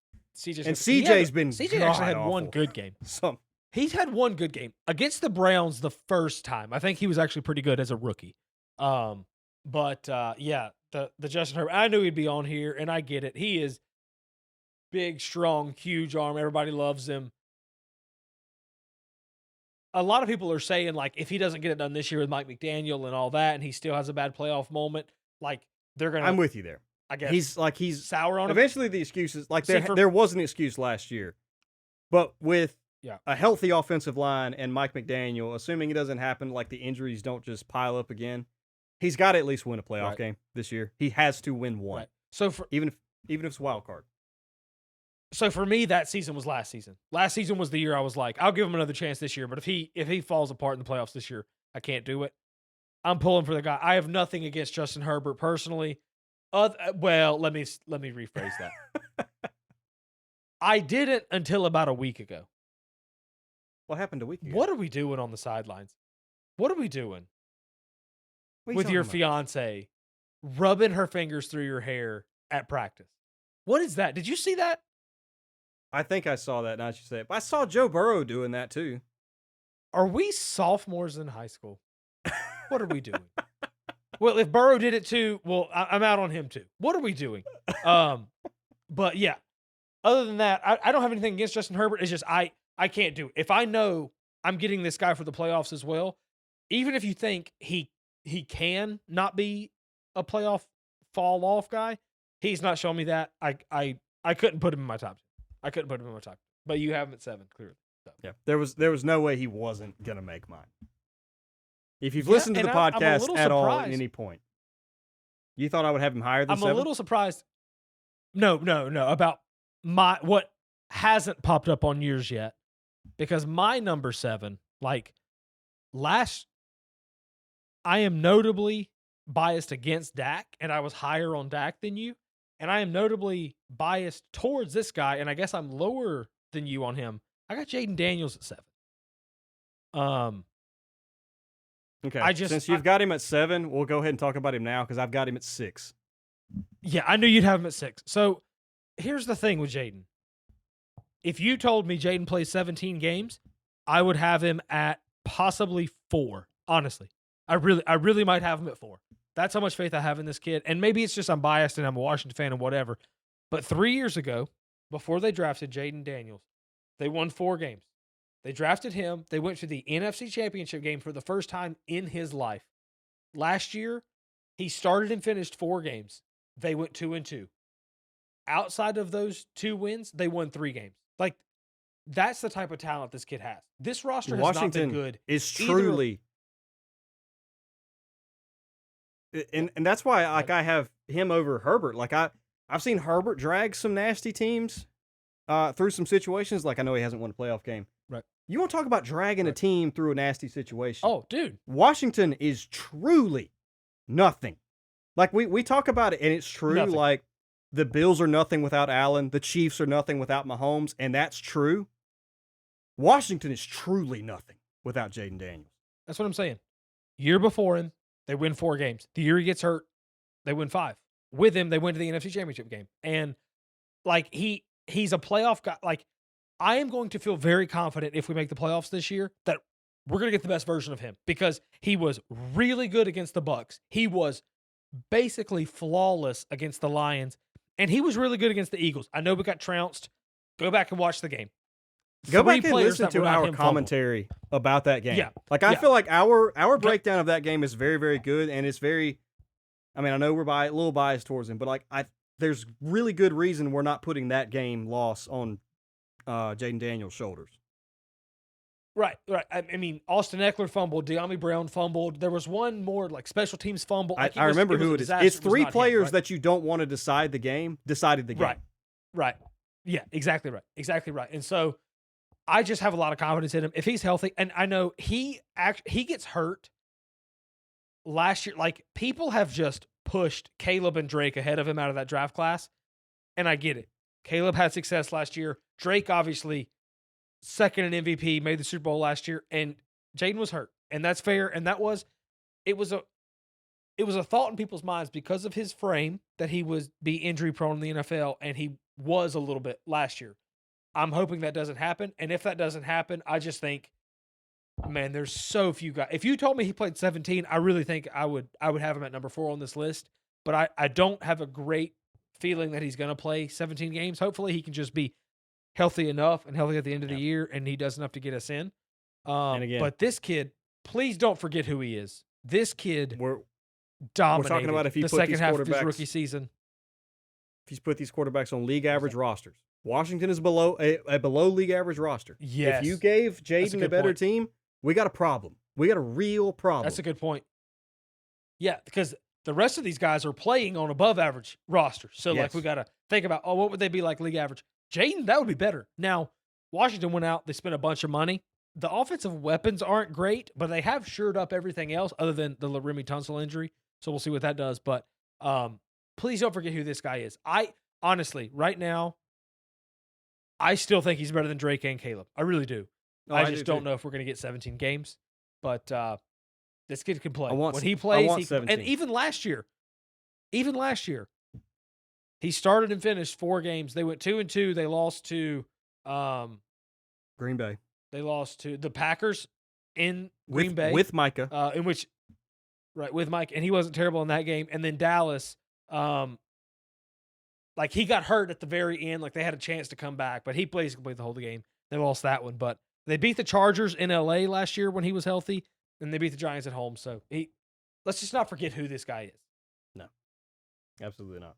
And CJ's been CJ actually had god-awful. one good game. Some He's had one good game against the Browns the first time. I think he was actually pretty good as a rookie. But yeah, the Justin Herbert, I knew he'd be on here, and I get it. He is big, strong, huge arm. Everybody loves him. A lot of people are saying, like, if he doesn't get it done this year with Mike McDaniel and all that, and he still has a bad playoff moment, like, they're going to... I'm with you there. I guess he's sour on him. Eventually the excuses, like there was an excuse last year. But with a healthy offensive line and Mike McDaniel, assuming it doesn't happen, like the injuries don't just pile up again, he's got to at least win a playoff game this year. He has to win one. Right. So even if it's a wild card. So for me, that season was last season. Last season was the year I was like, I'll give him another chance this year. But if he falls apart in the playoffs this year, I can't do it. I'm pulling for the guy. I have nothing against Justin Herbert personally. Well, let me rephrase that. I didn't until about a week ago. What happened a week ago? What are we doing on the sidelines? What are we doing with your fiance rubbing her fingers through your hair at practice? What is that? Did you see that? I think I saw that, now that you say it. But I saw Joe Burrow doing that too. Are we sophomores in high school? What are we doing? Well, if Burrow did it too, well, I'm out on him too. What are we doing? But yeah, other than that, I don't have anything against Justin Herbert. It's just I can't do it. If I know I'm getting this guy for the playoffs as well, even if you think he can not be a playoff fall off guy, he's not showing me that. I couldn't put him in my top 10. I couldn't put him in my top 10. But you have him at 7, clearly. So. Yeah, there was no way he wasn't gonna make mine. If you've listened to the podcast at all at any point, you thought I would have him higher than 7? I'm a little surprised. No, about what hasn't popped up on yours yet, because my number 7, like I am notably biased against Dak, and I was higher on Dak than you, and I am notably biased towards this guy, and I guess I'm lower than you on him. I got Jaden Daniels at 7. Okay. Since you've got him at 7, we'll go ahead and talk about him now because I've got him at 6. Yeah, I knew you'd have him at 6. So here's the thing with Jaden. If you told me Jaden plays 17 games, I would have him at possibly 4. Honestly, I really might have him at 4. That's how much faith I have in this kid. And maybe it's just I'm biased and I'm a Washington fan and whatever. But 3 years ago, before they drafted Jaden Daniels, they won 4 games. They drafted him. They went to the NFC Championship game for the first time in his life. Last year, he started and finished 4 games. They went 2-2. Outside of those 2 wins, they won 3 games. Like, that's the type of talent this kid has. This roster has not been good. Is truly, and that's why I have him over Herbert. Like I've seen Herbert drag some nasty teams through some situations. Like I know he hasn't won a playoff game. Right. You want to talk about dragging a team through a nasty situation? Oh, dude. Washington is truly nothing. Like we talk about it, and it's true. Nothing. Like the Bills are nothing without Allen. The Chiefs are nothing without Mahomes, and that's true. Washington is truly nothing without Jaden Daniels. That's what I'm saying. Year before him, they win 4 games. The year he gets hurt, they win 5. With him, they went to the NFC Championship game. And like he's a playoff guy. Like I am going to feel very confident if we make the playoffs this year that we're going to get the best version of him because he was really good against the Bucs. He was basically flawless against the Lions, and he was really good against the Eagles. I know we got trounced. Go back and watch the game. Go three back and players listen that were to not our him fumbled. commentary about that game. Yeah. Like, I Yeah. feel like our breakdown of that game is very, very good, and it's very. I mean, I know we're a little biased towards him, but like, there's really good reason we're not putting that game loss on Jaden Daniels' shoulders. Right. I mean, Austin Eckler fumbled, De'Ami Brown fumbled. There was one more like special teams fumble. Like, I remember who it is. disaster. It's It was three not him, players right? that you don't want to decide the game decided the game. Right. Yeah, exactly right. Exactly right. And so I just have a lot of confidence in him. If he's healthy, and I know he gets hurt last year. Like, people have just pushed Caleb and Drake ahead of him out of that draft class. And I get it. Caleb had success last year. Drake, obviously, second in MVP, made the Super Bowl last year, and Jaden was hurt. And that's fair. And it was a thought in people's minds because of his frame that he would be injury prone in the NFL, and he was a little bit last year. I'm hoping that doesn't happen. And if that doesn't happen, I just think, man, there's so few guys. If you told me he played 17, I really think I would have him at number 4 on this list. But I don't have a great feeling that he's going to play 17 games. Hopefully he can just be healthy enough and healthy at the end of the year, and he does enough to get us in. And again, But this kid, please don't forget who he is. This kid we're dominated talking about if he the put second these half of his quarterbacks- rookie season. if he's put these quarterbacks on league average rosters. Washington is below a below league average roster. Yes. If you gave That's a Jaden a good better point. team, we got a problem. We got a real problem. That's a good point. Yeah, because the rest of these guys are playing on above average rosters. So, like, Yes. we got to think about, what would they be like league average? Jaden, that would be better. Now, Washington went out. They spent a bunch of money. The offensive weapons aren't great, but they have shored up everything else other than the Laremy Tunsil injury. So we'll see what that does. But please don't forget who this guy is. I honestly, right now, I still think he's better than Drake and Caleb. I really do. Oh, I do just don't too. know if we're going to get 17 games. But this kid can play. I want When s- he I plays, want he can, 17. and even last year, he started and finished 4 games. They went 2-2. They lost to Green Bay the Packers in Green Bay with Micah. with Mike, and he wasn't terrible in that game. And then Dallas, like, he got hurt at the very end. Like, they had a chance to come back, but he basically played the whole game. They lost that one, but they beat the Chargers in LA last year when he was healthy, and they beat the Giants at home. So let's just not forget who this guy is. No, absolutely not.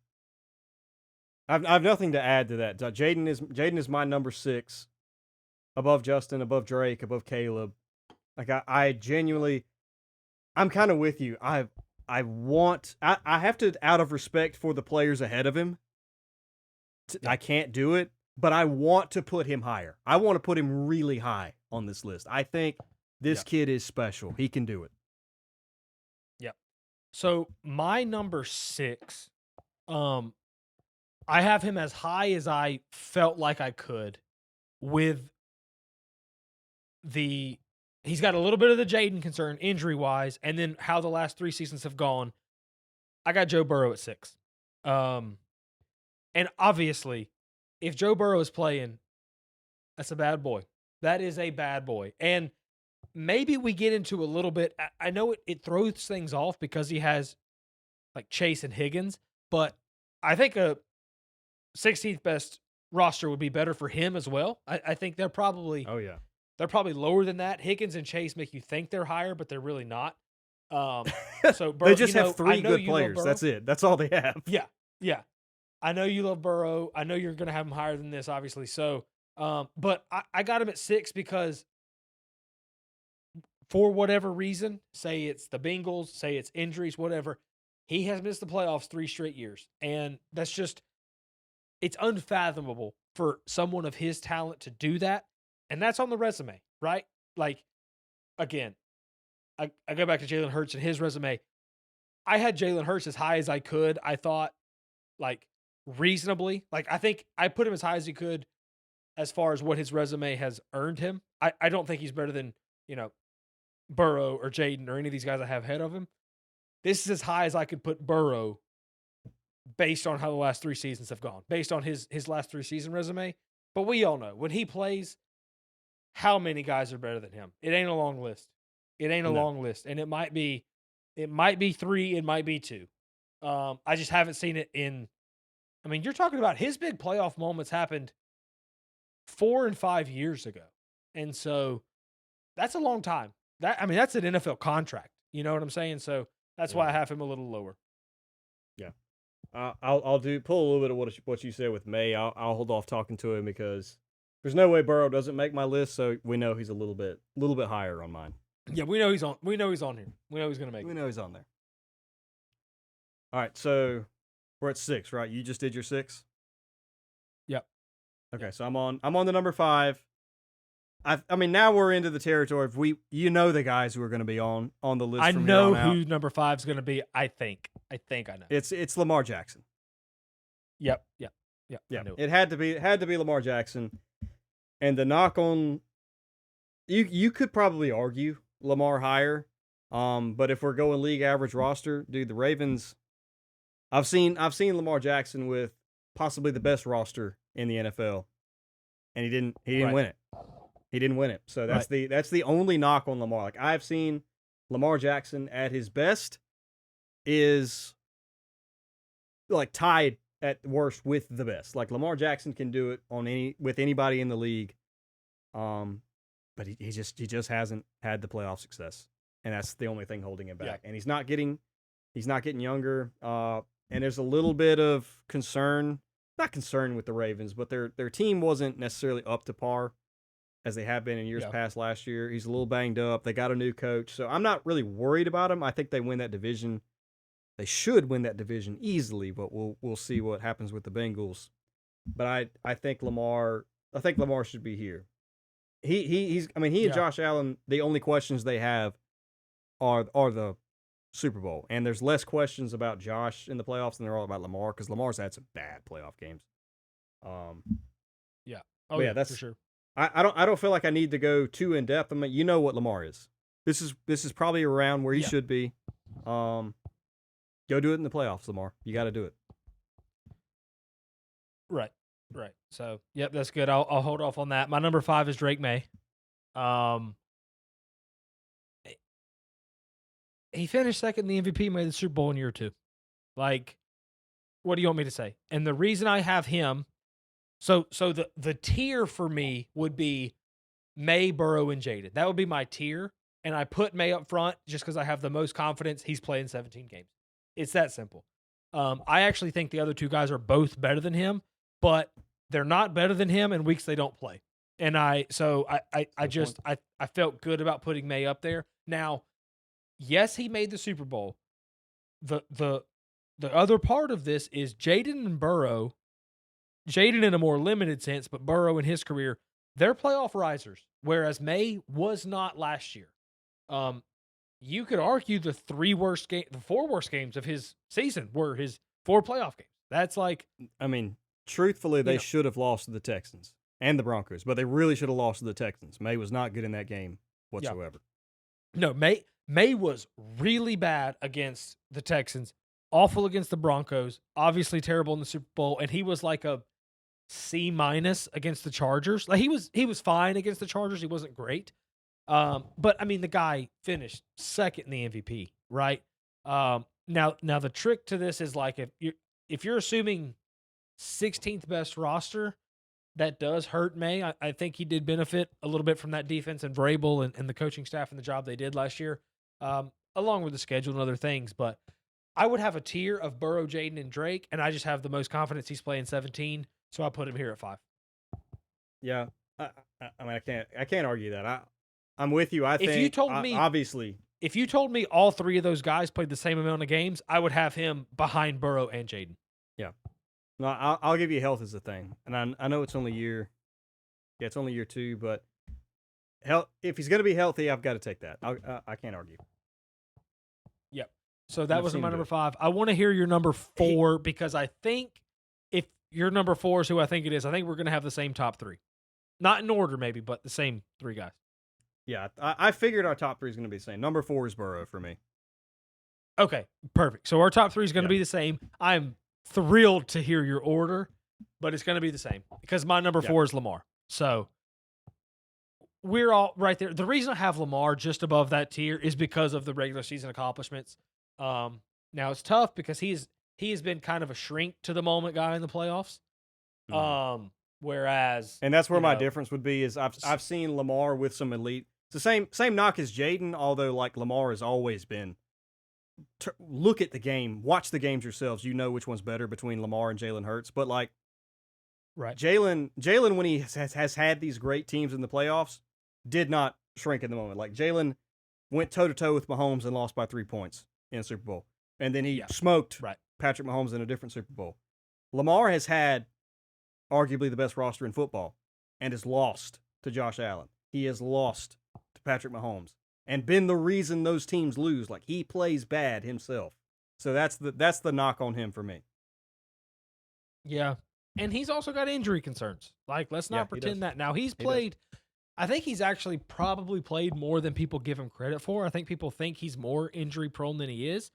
I've nothing to add to that. Jaden is my number 6, above Justin, above Drake, above Caleb. Like, I genuinely, I'm kind of with you. I have to, out of respect for the players ahead of him, I can't do it, but I want to put him higher. I want to put him really high on this list. I think this kid is special. He can do it. Yep. So my number 6, I have him as high as I felt like I could with he's got a little bit of the Jaden concern injury-wise, and then how the last 3 seasons have gone. I got Joe Burrow at 6. And obviously, if Joe Burrow is playing, that's a bad boy. That is a bad boy. And maybe we get into a little bit, I know it throws things off because he has, like, Chase and Higgins, but I think a 16th best roster would be better for him as well. I think they're probably they're probably lower than that. Higgins and Chase make you think they're higher, but they're really not. So They just have 3 good players. That's it. That's all they have. Yeah. I know you love Burrow. I know you're going to have him higher than this, obviously. So, but I got him at 6 because for whatever reason, say it's the Bengals, say it's injuries, whatever, he has missed the playoffs 3 straight years. And that's just, it's unfathomable for someone of his talent to do that. And that's on the resume, right? Like, again, I go back to Jalen Hurts and his resume. I had Jalen Hurts as high as I could. I thought, like, reasonably. Like, I think I put him as high as he could as far as what his resume has earned him. I don't think he's better than, Burrow or Jaden or any of these guys I have ahead of him. This is as high as I could put Burrow based on how the last 3 seasons have gone, based on his last 3 season resume. But we all know when he plays, how many guys are better than him? It ain't a long list. It ain't a long list. And it might be 3, it might be 2. I just haven't seen it in, I mean, you're talking about his big playoff moments happened 4 and 5 years ago. And so that's a long time. That's an NFL contract. You know what I'm saying? So that's why I have him a little lower. Yeah. I'll pull a little bit of what you said with May. I'll hold off talking to him because there's no way Burrow doesn't make my list, so we know he's a little bit higher on mine. Yeah, we know he's on. We know he's on here. We know he's gonna make it. We know he's on there. All right, so we're at 6, right? You just did your 6. Yep. Okay, so I'm on the number 5. I mean, now we're into the territory of the guys who are going to be on the list. I from know here on who out. number 5 is going to be. I think I know. It's Lamar Jackson. Yep. Yeah. It had to be Lamar Jackson. And the knock on you could probably argue Lamar higher. But if we're going league average roster, dude, the Ravens. I've seen Lamar Jackson with possibly the best roster in the NFL, and he didn't win it. He didn't win it. So that's the only knock on Lamar. Like, I've seen Lamar Jackson at his best is like tied at worst with the best. Like, Lamar Jackson can do it with anybody in the league. But he just hasn't had the playoff success. And that's the only thing holding him back. Yeah. And he's not getting younger. And there's a little bit of not concern with the Ravens, but their team wasn't necessarily up to par as they have been in years past last year. He's a little banged up. They got a new coach. So I'm not really worried about him. I think they win that division. They should win that division easily, but we'll see what happens with the Bengals. But I think Lamar should be here. He and Josh Allen, the only questions they have are the Super Bowl. And there's less questions about Josh in the playoffs than there are about Lamar, because Lamar's had some bad playoff games. That's for sure. I don't feel like I need to go too in depth. I mean, you know what Lamar is. This is probably around where he should be. Go do it in the playoffs, Lamar. You got to do it. Right. So, yep, that's good. I'll hold off on that. My number 5 is Drake May. He finished second in the MVP, made the Super Bowl in year 2. Like, what do you want me to say? And the reason I have him, so the tier for me would be May, Burrow, and Jaden. That would be my tier. And I put May up front just because I have the most confidence. He's playing 17 games. It's that simple. I actually think the other 2 guys are both better than him, but they're not better than him in weeks they don't play. And I felt good about putting May up there. Now, yes, he made the Super Bowl. The other part of this is Jaden and Burrow. Jaden in a more limited sense, but Burrow in his career, they're playoff risers, whereas May was not last year. You could argue the 4 worst games of his season were his 4 playoff games. That's like, I mean, truthfully, they should have lost to the Texans and the Broncos, but they really should have lost to the Texans. May was not good in that game whatsoever. No, May was really bad against the Texans, awful against the Broncos, obviously terrible in the Super Bowl, and he was like a C- against the Chargers. Like, he was fine against the Chargers. He wasn't great. But I mean, the guy finished second in the MVP, right? Now the trick to this is, like, if you're assuming 16th best roster, that does hurt May. I think he did benefit a little bit from that defense and Vrabel and the coaching staff and the job they did last year, along with the schedule and other things. But I would have a tier of Burrow, Jaden, and Drake, and I just have the most confidence he's playing 17, so I put him here at 5. Yeah, I mean, I can't argue that. I'm with you. If you told me, obviously, if you told me all 3 of those guys played the same amount of games, I would have him behind Burrow and Jaden. Yeah. No, I'll give you health as a thing, and I know it's only it's only year 2, but if he's going to be healthy, I've got to take that. I can't argue. Yep. So that was my number 5. I want to hear your number 4, because I think if your number 4 is who I think it is, I think we're going to have the same top 3. Not in order, maybe, but the same 3 guys. Yeah, I figured our top 3 is going to be the same. Number 4 is Burrow for me. Okay, perfect. So our top 3 is going to be the same. I'm thrilled to hear your order, but it's going to be the same because my number 4 is Lamar. So we're all right there. The reason I have Lamar just above that tier is because of the regular season accomplishments. Now it's tough because he has been kind of a shrink to the moment guy in the playoffs. Whereas, And that's where you my know, difference would be is I've seen Lamar with some elite. It's the same knock as Jaden, although like Lamar has always been. Look at the game, watch the games yourselves. You know which one's better between Lamar and Jalen Hurts. But like right. Jalen when he has had these great teams in the playoffs, did not shrink in the moment. Like Jalen went toe to toe with Mahomes and lost by 3 points in the Super Bowl, and then he Yeah. smoked Right. Patrick Mahomes in a different Super Bowl. Lamar has had arguably the best roster in football and has lost to Josh Allen. He has lost to Patrick Mahomes and been the reason those teams lose. Like he plays bad himself. So that's the knock on him for me. Yeah. And he's also got injury concerns. Like, let's not pretend that. Now, he's played, I think he's actually probably played more than people give him credit for. I think people think he's more injury prone than he is,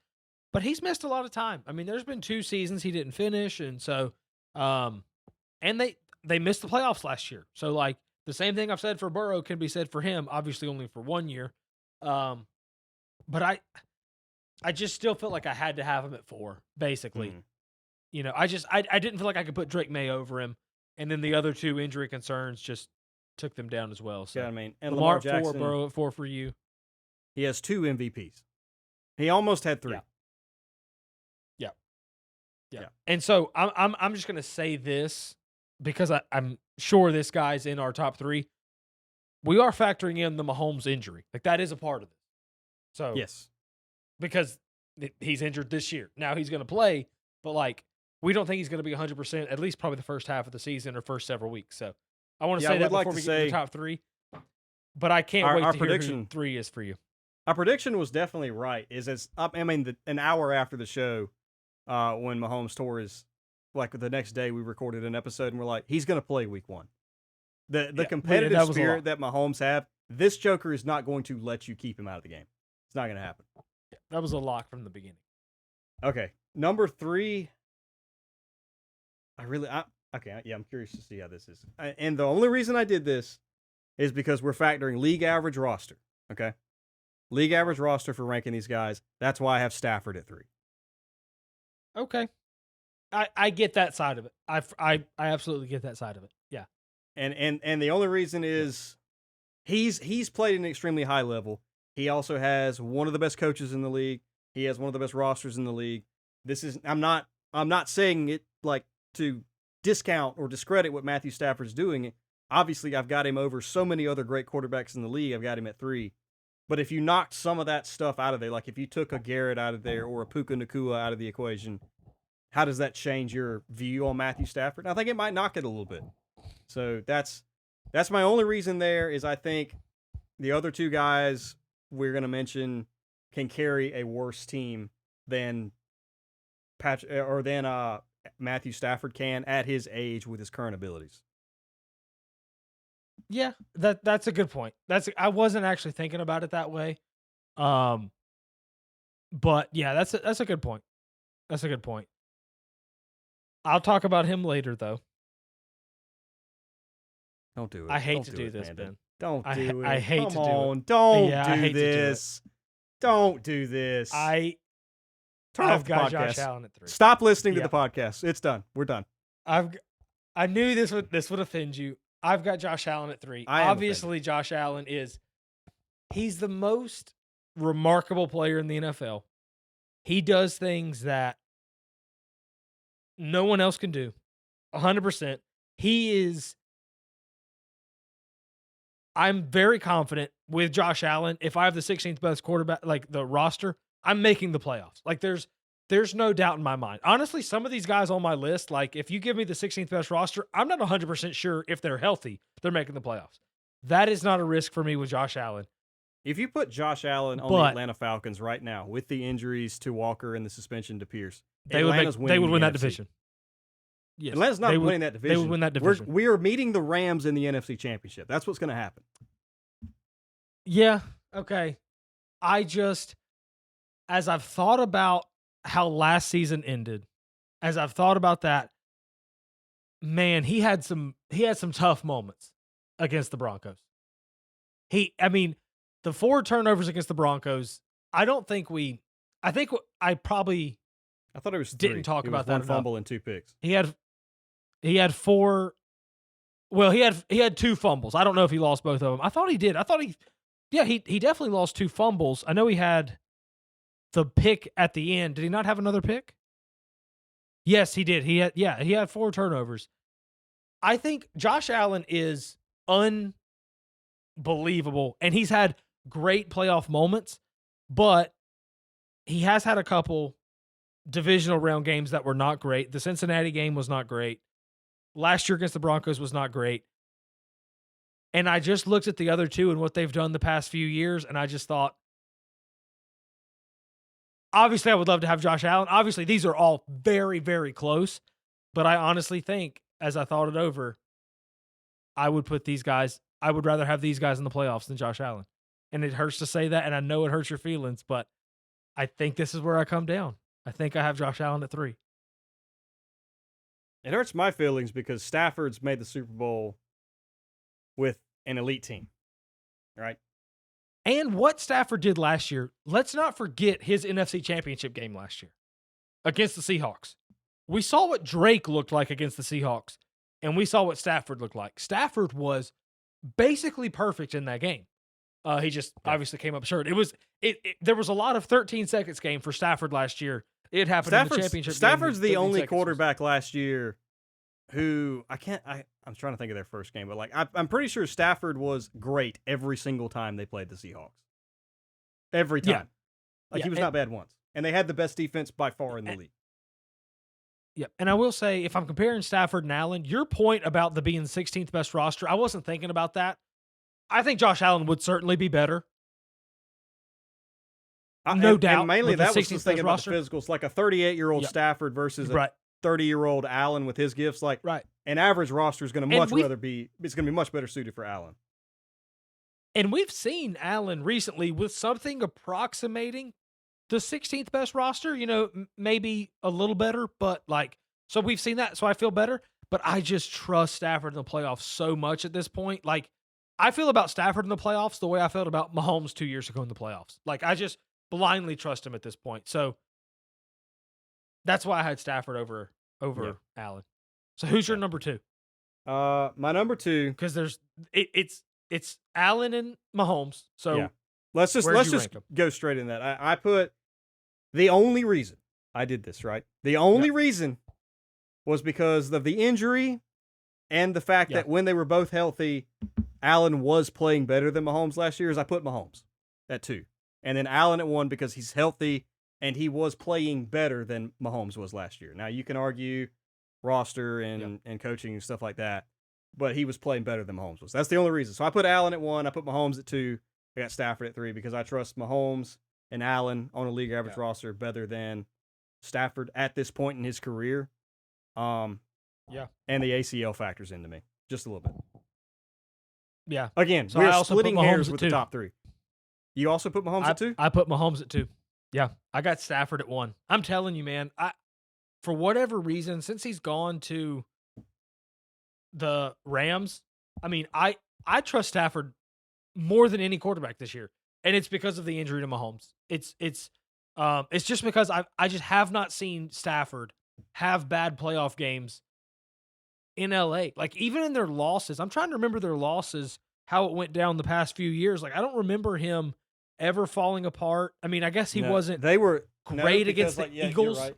but he's missed a lot of time. I mean, there's been 2 seasons he didn't finish. And so, and they missed the playoffs last year. So, like, the same thing I've said for Burrow can be said for him, obviously only for 1 year. But I just still felt like I had to have him at 4, basically. Mm. You know, I didn't feel like I could put Drake May over him, and then the other 2 injury concerns just took them down as well. So, yeah, I mean, and Lamar Jackson, at 4, Burrow at 4 for you. He has 2 MVPs. He almost had 3. Yeah. And so I'm just gonna say this because I'm sure this guy's in our top 3. We are factoring in the Mahomes injury. Like that is a part of it. So yes, because he's injured this year. Now he's gonna play, but like we don't think he's gonna be 100% at least probably the first half of the season or first several weeks. So I want to say that before we get to the top 3. But I can't wait to hear who 3 is for you. Our prediction was definitely right. An hour after the show, when Mahomes tore his, like the next day, we recorded an episode and we're like, he's going to play week 1. The competitive spirit that Mahomes have, this Joker is not going to let you keep him out of the game. It's not going to happen. Yeah, that was a lock from the beginning. Okay, number 3. I'm curious to see how this is. And the only reason I did this is because we're factoring league average roster. Okay, league average roster for ranking these guys. That's why I have Stafford at 3. Okay. I get that side of it. I absolutely get that side of it. Yeah. And the only reason is he's played at an extremely high level. He also has one of the best coaches in the league. He has one of the best rosters in the league. I'm not saying it like to discount or discredit what Matthew Stafford's doing. Obviously, I've got him over so many other great quarterbacks in the league. I've got him at 3. But if you knocked some of that stuff out of there, like if you took a Garrett out of there or a Puka Nacua out of the equation, how does that change your view on Matthew Stafford? I think it might knock it a little bit. So that's my only reason there is I think the other 2 guys we're going to mention can carry a worse team than Matthew Stafford can at his age with his current abilities. Yeah, that's a good point. I wasn't actually thinking about it that way. But yeah, that's a good point. That's a good point. I'll talk about him later though. Don't do it. I hate to do this, Ben. Don't do it. I hate to do it. Don't do this. Don't do this. I've got Josh Allen at 3. Stop listening to the podcast. It's done. We're done. I knew this would offend you. I've got Josh Allen at 3. Obviously, Josh Allen he's the most remarkable player in the NFL. He does things that no one else can do. 100%. I'm very confident with Josh Allen. If I have the 16th best quarterback, like the roster, I'm making the playoffs. Like there's no doubt in my mind. Honestly, some of these guys on my list, like if you give me the 16th best roster, I'm not 100% sure if they're healthy, they're making the playoffs. That is not a risk for me with Josh Allen. If you put Josh Allen on the Atlanta Falcons right now with the injuries to Walker and the suspension to Pierce, they would win that division. Yes, Atlanta's not winning that division. They would win that division. We are meeting the Rams in the NFC Championship. That's what's going to happen. Yeah, okay. As I've thought about how last season ended, as I've thought about that, man, he had some tough moments against the Broncos. The 4 turnovers against the Broncos, I thought it was 3. Didn't talk about that. 1 fumble and 2 picks. He had 4 Well, he had 2 fumbles. I don't know if he lost both of them. I thought he did. I thought he definitely lost 2 fumbles. I know he had the pick at the end. Did he not have another pick? Yes, he did. He had 4 turnovers. I think Josh Allen is unbelievable, and he's had great playoff moments, but he has had a couple divisional round games that were not great. The Cincinnati game was not great. Last year against the Broncos was not great. And I just looked at the other 2 and what they've done the past few years, and I just thought, obviously, I would love to have Josh Allen. Obviously, these are all very, very close. But I honestly think, as I thought it over, I would rather have these guys in the playoffs than Josh Allen. And it hurts to say that, and I know it hurts your feelings, but I think this is where I come down. I think I have Josh Allen at 3. It hurts my feelings because Stafford's made the Super Bowl with an elite team, right? And what Stafford did last year, let's not forget his NFC Championship game last year against the Seahawks. We saw what Drake looked like against the Seahawks, and we saw what Stafford looked like. Stafford was basically perfect in that game. He just obviously came up short. There was a lot of 13 seconds game for Stafford last year. It happened in the championship game. Stafford's the only quarterback last year who I'm trying to think of their first game, but like I'm pretty sure Stafford was great every single time they played the Seahawks. Every time. He was not bad once. And they had the best defense by far in the league. Yeah, and I will say, if I'm comparing Stafford and Allen, your point about the being 16th best roster, I wasn't thinking about that. I think Josh Allen would certainly be better. No doubt. And mainly that was the just thinking about the physicals, like a 38-year-old Stafford versus a 30-year-old Allen with his gifts. Like an average roster is going to be much better suited for Allen. And we've seen Allen recently with something approximating the 16th best roster, maybe a little better, but so we've seen that. So I feel better, but I just trust Stafford in the playoffs so much at this point. Like, I feel about Stafford in the playoffs the way I felt about Mahomes 2 years ago in the playoffs. Like, I just blindly trust him at this point. So that's why I had Stafford over Allen. So who's your number 2? My number 2, because it's Allen and Mahomes. So let's just go straight in that. I put the only reason I did this, right? The only reason was because of the injury and the fact that when they were both healthy, Allen was playing better than Mahomes last year. Is I put Mahomes at 2, and then Allen at 1 because he's healthy and he was playing better than Mahomes was last year. Now you can argue roster and coaching and stuff like that, but he was playing better than Mahomes was. That's the only reason. So I put Allen at 1. I put Mahomes at 2. I got Stafford at 3 because I trust Mahomes and Allen on a league average roster better than Stafford at this point in his career. And the ACL factors into me just a little bit. Yeah. Again, so we're splitting hairs with the top 3. You also put Mahomes at 2? I put Mahomes at 2. Yeah. I got Stafford at 1. I'm telling you, man, for whatever reason, since he's gone to the Rams, I mean, I trust Stafford more than any quarterback this year. And it's because of the injury to Mahomes. It's just because I just have not seen Stafford have bad playoff games in LA. Like, even in their losses, I'm trying to remember their losses, how it went down the past few years. Like, I don't remember him ever falling apart. I mean, I guess he wasn't great against the Eagles. Right.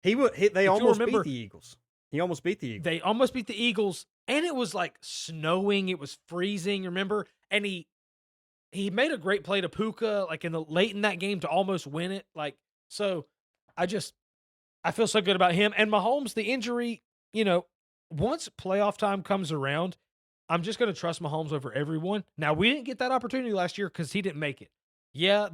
They almost beat the Eagles. He almost beat the Eagles. They almost beat the Eagles, and it was like snowing. It was freezing, remember? And he made a great play to Puka, like late in that game to almost win it. Like, so I feel so good about him. And Mahomes, the injury, once playoff time comes around, I'm just going to trust Mahomes over everyone. Now, we didn't get that opportunity last year because he didn't make it. Yeah,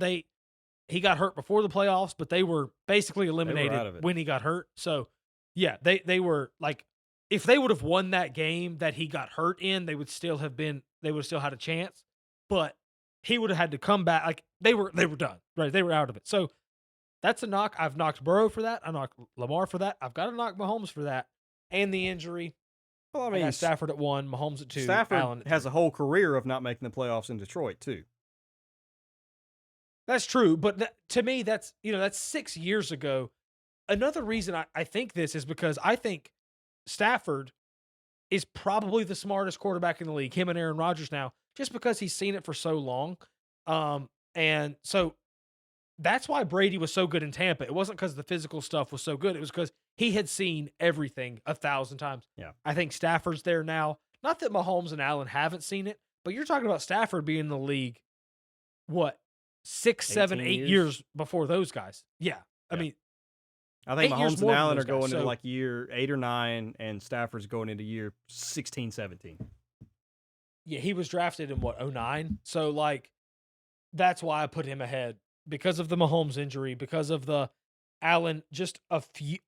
he got hurt before the playoffs, but they were basically eliminated when he got hurt. So, yeah, they were like, if they would have won that game that he got hurt in, they would still had a chance. But he would have had to come back. Like, they were done, right? They were out of it. So that's a knock. I've knocked Burrow for that. I knocked Lamar for that. I've got to knock Mahomes for that. And the injury. Well, I mean, Stafford at 1, Mahomes at 2. Stafford Allen at 3. has a whole career of not making the playoffs in Detroit too. That's true, but to me, that's 6 years ago. Another reason I think this is because I think Stafford is probably the smartest quarterback in the league, him and Aaron Rodgers now, just because he's seen it for so long. And so that's why Brady was so good in Tampa. It wasn't because the physical stuff was so good. It was because he had seen everything 1,000 times. Yeah. I think Stafford's there now. Not that Mahomes and Allen haven't seen it, but you're talking about Stafford being in the league, what, 6, 7, 8 years before those guys. Yeah. I mean, I think 8 years Mahomes and more than Allen are those guys, going into so- like year 8 or 9, and Stafford's going into year 16, 17. yeah, he was drafted in what, 09? So like, that's why I put him ahead, because of the Mahomes injury, because of the Allen, just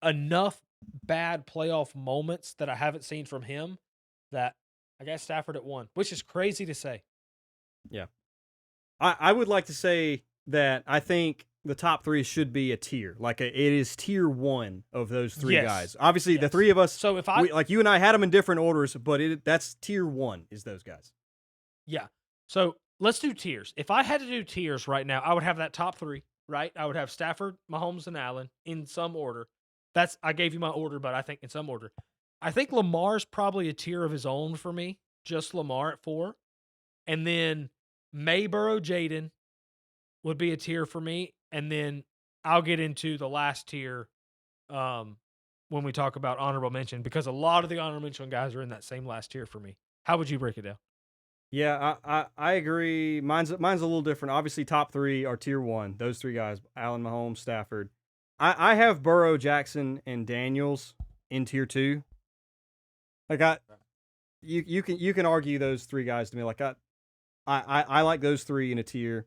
enough bad playoff moments that I haven't seen from him that I got Stafford at 1, which is crazy to say. Yeah. I would like to say that I think the top 3 should be a tier. Like it is tier 1 of those 3 Yes. guys. Obviously, the Yes. 3 of us, So if I, like you and I had them in different orders, but that's tier 1 is those guys. yeah. So let's do tiers. If I had to do tiers right now, I would have that top 3, right? I would have Stafford, Mahomes, and Allen in some order. I gave you my order, but I think in some order. I think Lamar's probably a tier of his own for me. Just Lamar at 4. And then May, Burrow, Jaden would be a tier for me. And then I'll get into the last tier when we talk about honorable mention, because a lot of the honorable mention guys are in that same last tier for me. How would you break it down? Yeah, I agree. Mine's a little different. Obviously, top 3 are tier 1. Those 3 guys: Allen, Mahomes, Stafford. I have Burrow, Jackson, and Daniels in tier 2. Like you can argue those 3 guys to me. Like I like those 3 in a tier.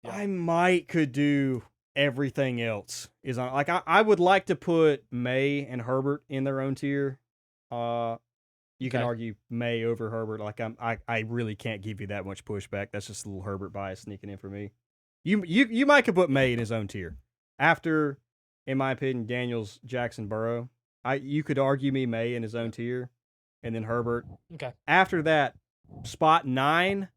Yeah. Could do everything else is on. Like I would like to put May and Herbert in their own tier. You can Okay. argue May over Herbert. Like I really can't give you that much pushback. That's just a little Herbert bias sneaking in for me. You might could put May in his own tier. After, in my opinion, Daniels, Jackson, Burrow. You could argue me May in his own tier, and then Herbert. Okay. After that, spot 9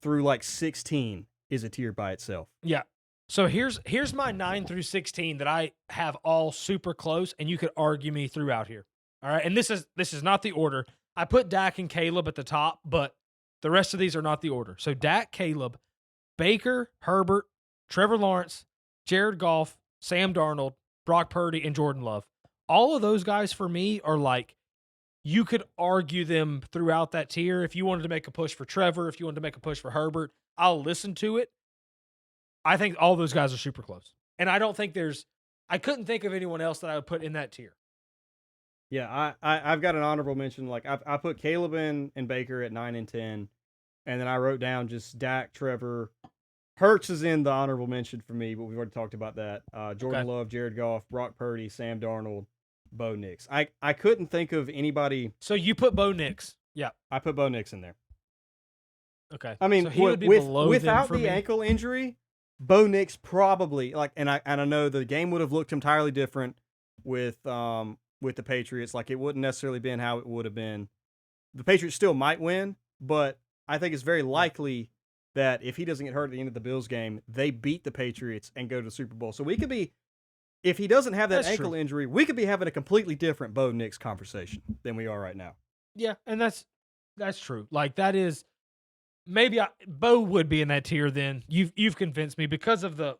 through like 16 is a tier by itself. Yeah. So here's my 9 through 16 that I have all super close, and you could argue me throughout here. All right. And this is not the order. I put Dak and Caleb at the top, but the rest of these are not the order. So Dak, Caleb, Baker, Herbert, Trevor Lawrence, Jared Goff, Sam Darnold, Brock Purdy, and Jordan Love. All of those guys for me are like, you could argue them throughout that tier. If you wanted to make a push for Trevor, if you wanted to make a push for Herbert, I'll listen to it. I think all those guys are super close. And I don't think I couldn't think of anyone else that I would put in that tier. Yeah, I've got an honorable mention. Like I put Caleb and Baker at 9 and 10, and then I wrote down just Dak, Trevor. Hurts is in the honorable mention for me, but we've already talked about that. Jordan Love, Jared Goff, Brock Purdy, Sam Darnold, Bo Nix. I couldn't think of anybody. So you put Bo Nix. Yeah. I put Bo Nix in there. Okay. I mean, so he would be below without them for the me. ankle injury, Bo Nix probably and I know the game would have looked entirely different with the Patriots. Like it wouldn't necessarily been how it would have been. The Patriots still might win, but I think it's very likely that if he doesn't get hurt at the end of the Bills game, they beat the Patriots and go to the Super Bowl. So we could be, if he doesn't have that That's ankle true. injury, we could be having a completely different Bo Nix conversation than we are right now. Yeah, and that's true. Like that is maybe Bo would be in that tier then. You've convinced me because of the,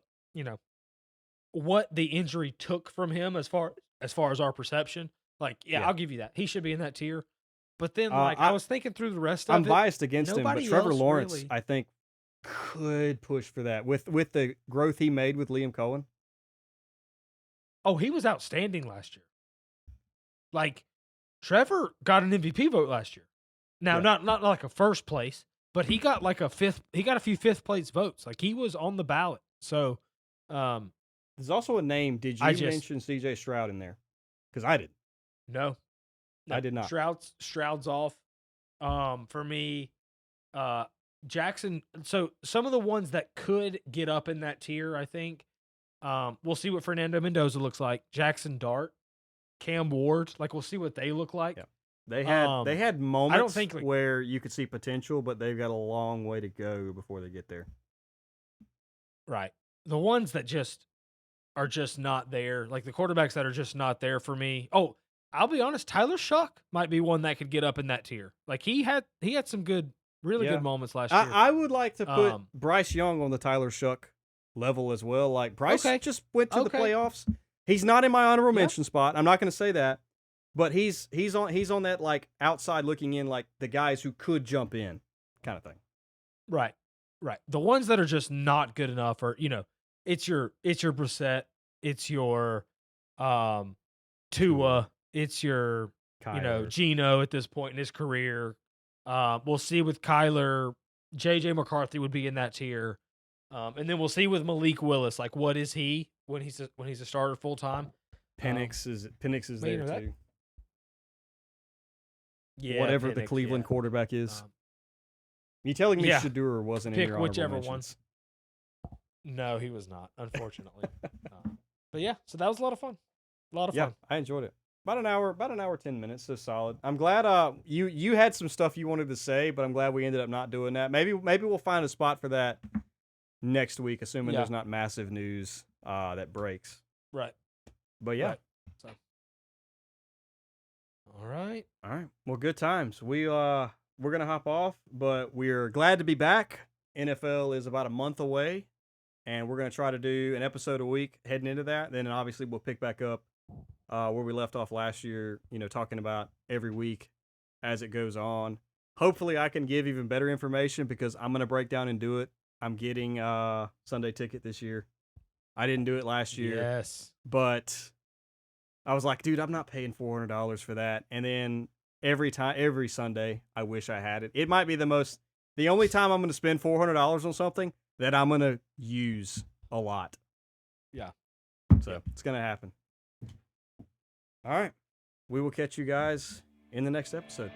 what the injury took from him as far as our perception. Like, yeah. I'll give you that. He should be in that tier. But then I was thinking through the rest of it. I'm biased against him, but nobody Trevor else Lawrence, really- I think, could push for that with the growth he made with Liam Cohen. Oh, he was outstanding last year. Like, Trevor got an MVP vote last year. Now, Yeah. not like a first place, but he got like a few fifth place votes. Like he was on the ballot. So, There's also a name. Did you mention CJ Stroud in there? Because I didn't. No, I did not. Stroud's off. For me, Jackson. So some of the ones that could get up in that tier, I think, we'll see what Fernando Mendoza looks like. Jackson Dart, Cam Ward, like we'll see what they look like. Yeah. They had moments I don't think, where you could see potential, but they've got a long way to go before they get there. Right. The ones that are just not there, like the quarterbacks that are just not there for me. Oh, I'll be honest, Tyler Shuck might be one that could get up in that tier. Like he had some good, really Yeah. good moments last year. I would like to put Um, Bryce Young on the Tyler Shuck level as well. Like Bryce Okay. just went to the Okay. playoffs. He's not in my honorable Yeah. mention spot. I'm not going to say that, but he's on that like outside looking in, like the guys who could jump in kind of thing. Right. Right. The ones that are just not good enough are, it's your Brissett, it's your Tua, it's your Kyler. Geno at this point in his career. We'll see with Kyler, JJ McCarthy would be in that tier. And then we'll see with Malik Willis, like what is he when he's a starter full time? Penix is but you there know that- too. Yeah, Whatever the Penix, Cleveland yeah. quarterback is. Um, you telling me yeah. Shedeur wasn't in Pick your honorable whichever one. mentions? No, he was not, unfortunately. But yeah, so that was a lot of fun. A lot of Yeah, fun. I enjoyed it. About an hour, 10 minutes, so solid. I'm glad you had some stuff you wanted to say, but I'm glad we ended up not doing that. Maybe we'll find a spot for that next week, assuming Yeah. there's not massive news that breaks. Right. But yeah. Right. So. All right. All right. Well, good times. We're gonna hop off, but we're glad to be back. NFL is about a month away, and we're gonna try to do an episode a week heading into that. Then obviously we'll pick back up where we left off last year. Talking about every week as it goes on. Hopefully, I can give even better information because I'm gonna break down and do it. I'm getting Sunday ticket this year. I didn't do it last year. Yes. But I was like, dude, I'm not paying $400 for that. And then every Sunday, I wish I had it. It might be the only time I'm going to spend $400 on something that I'm going to use a lot. Yeah. So it's going to happen. All right. We will catch you guys in the next episode.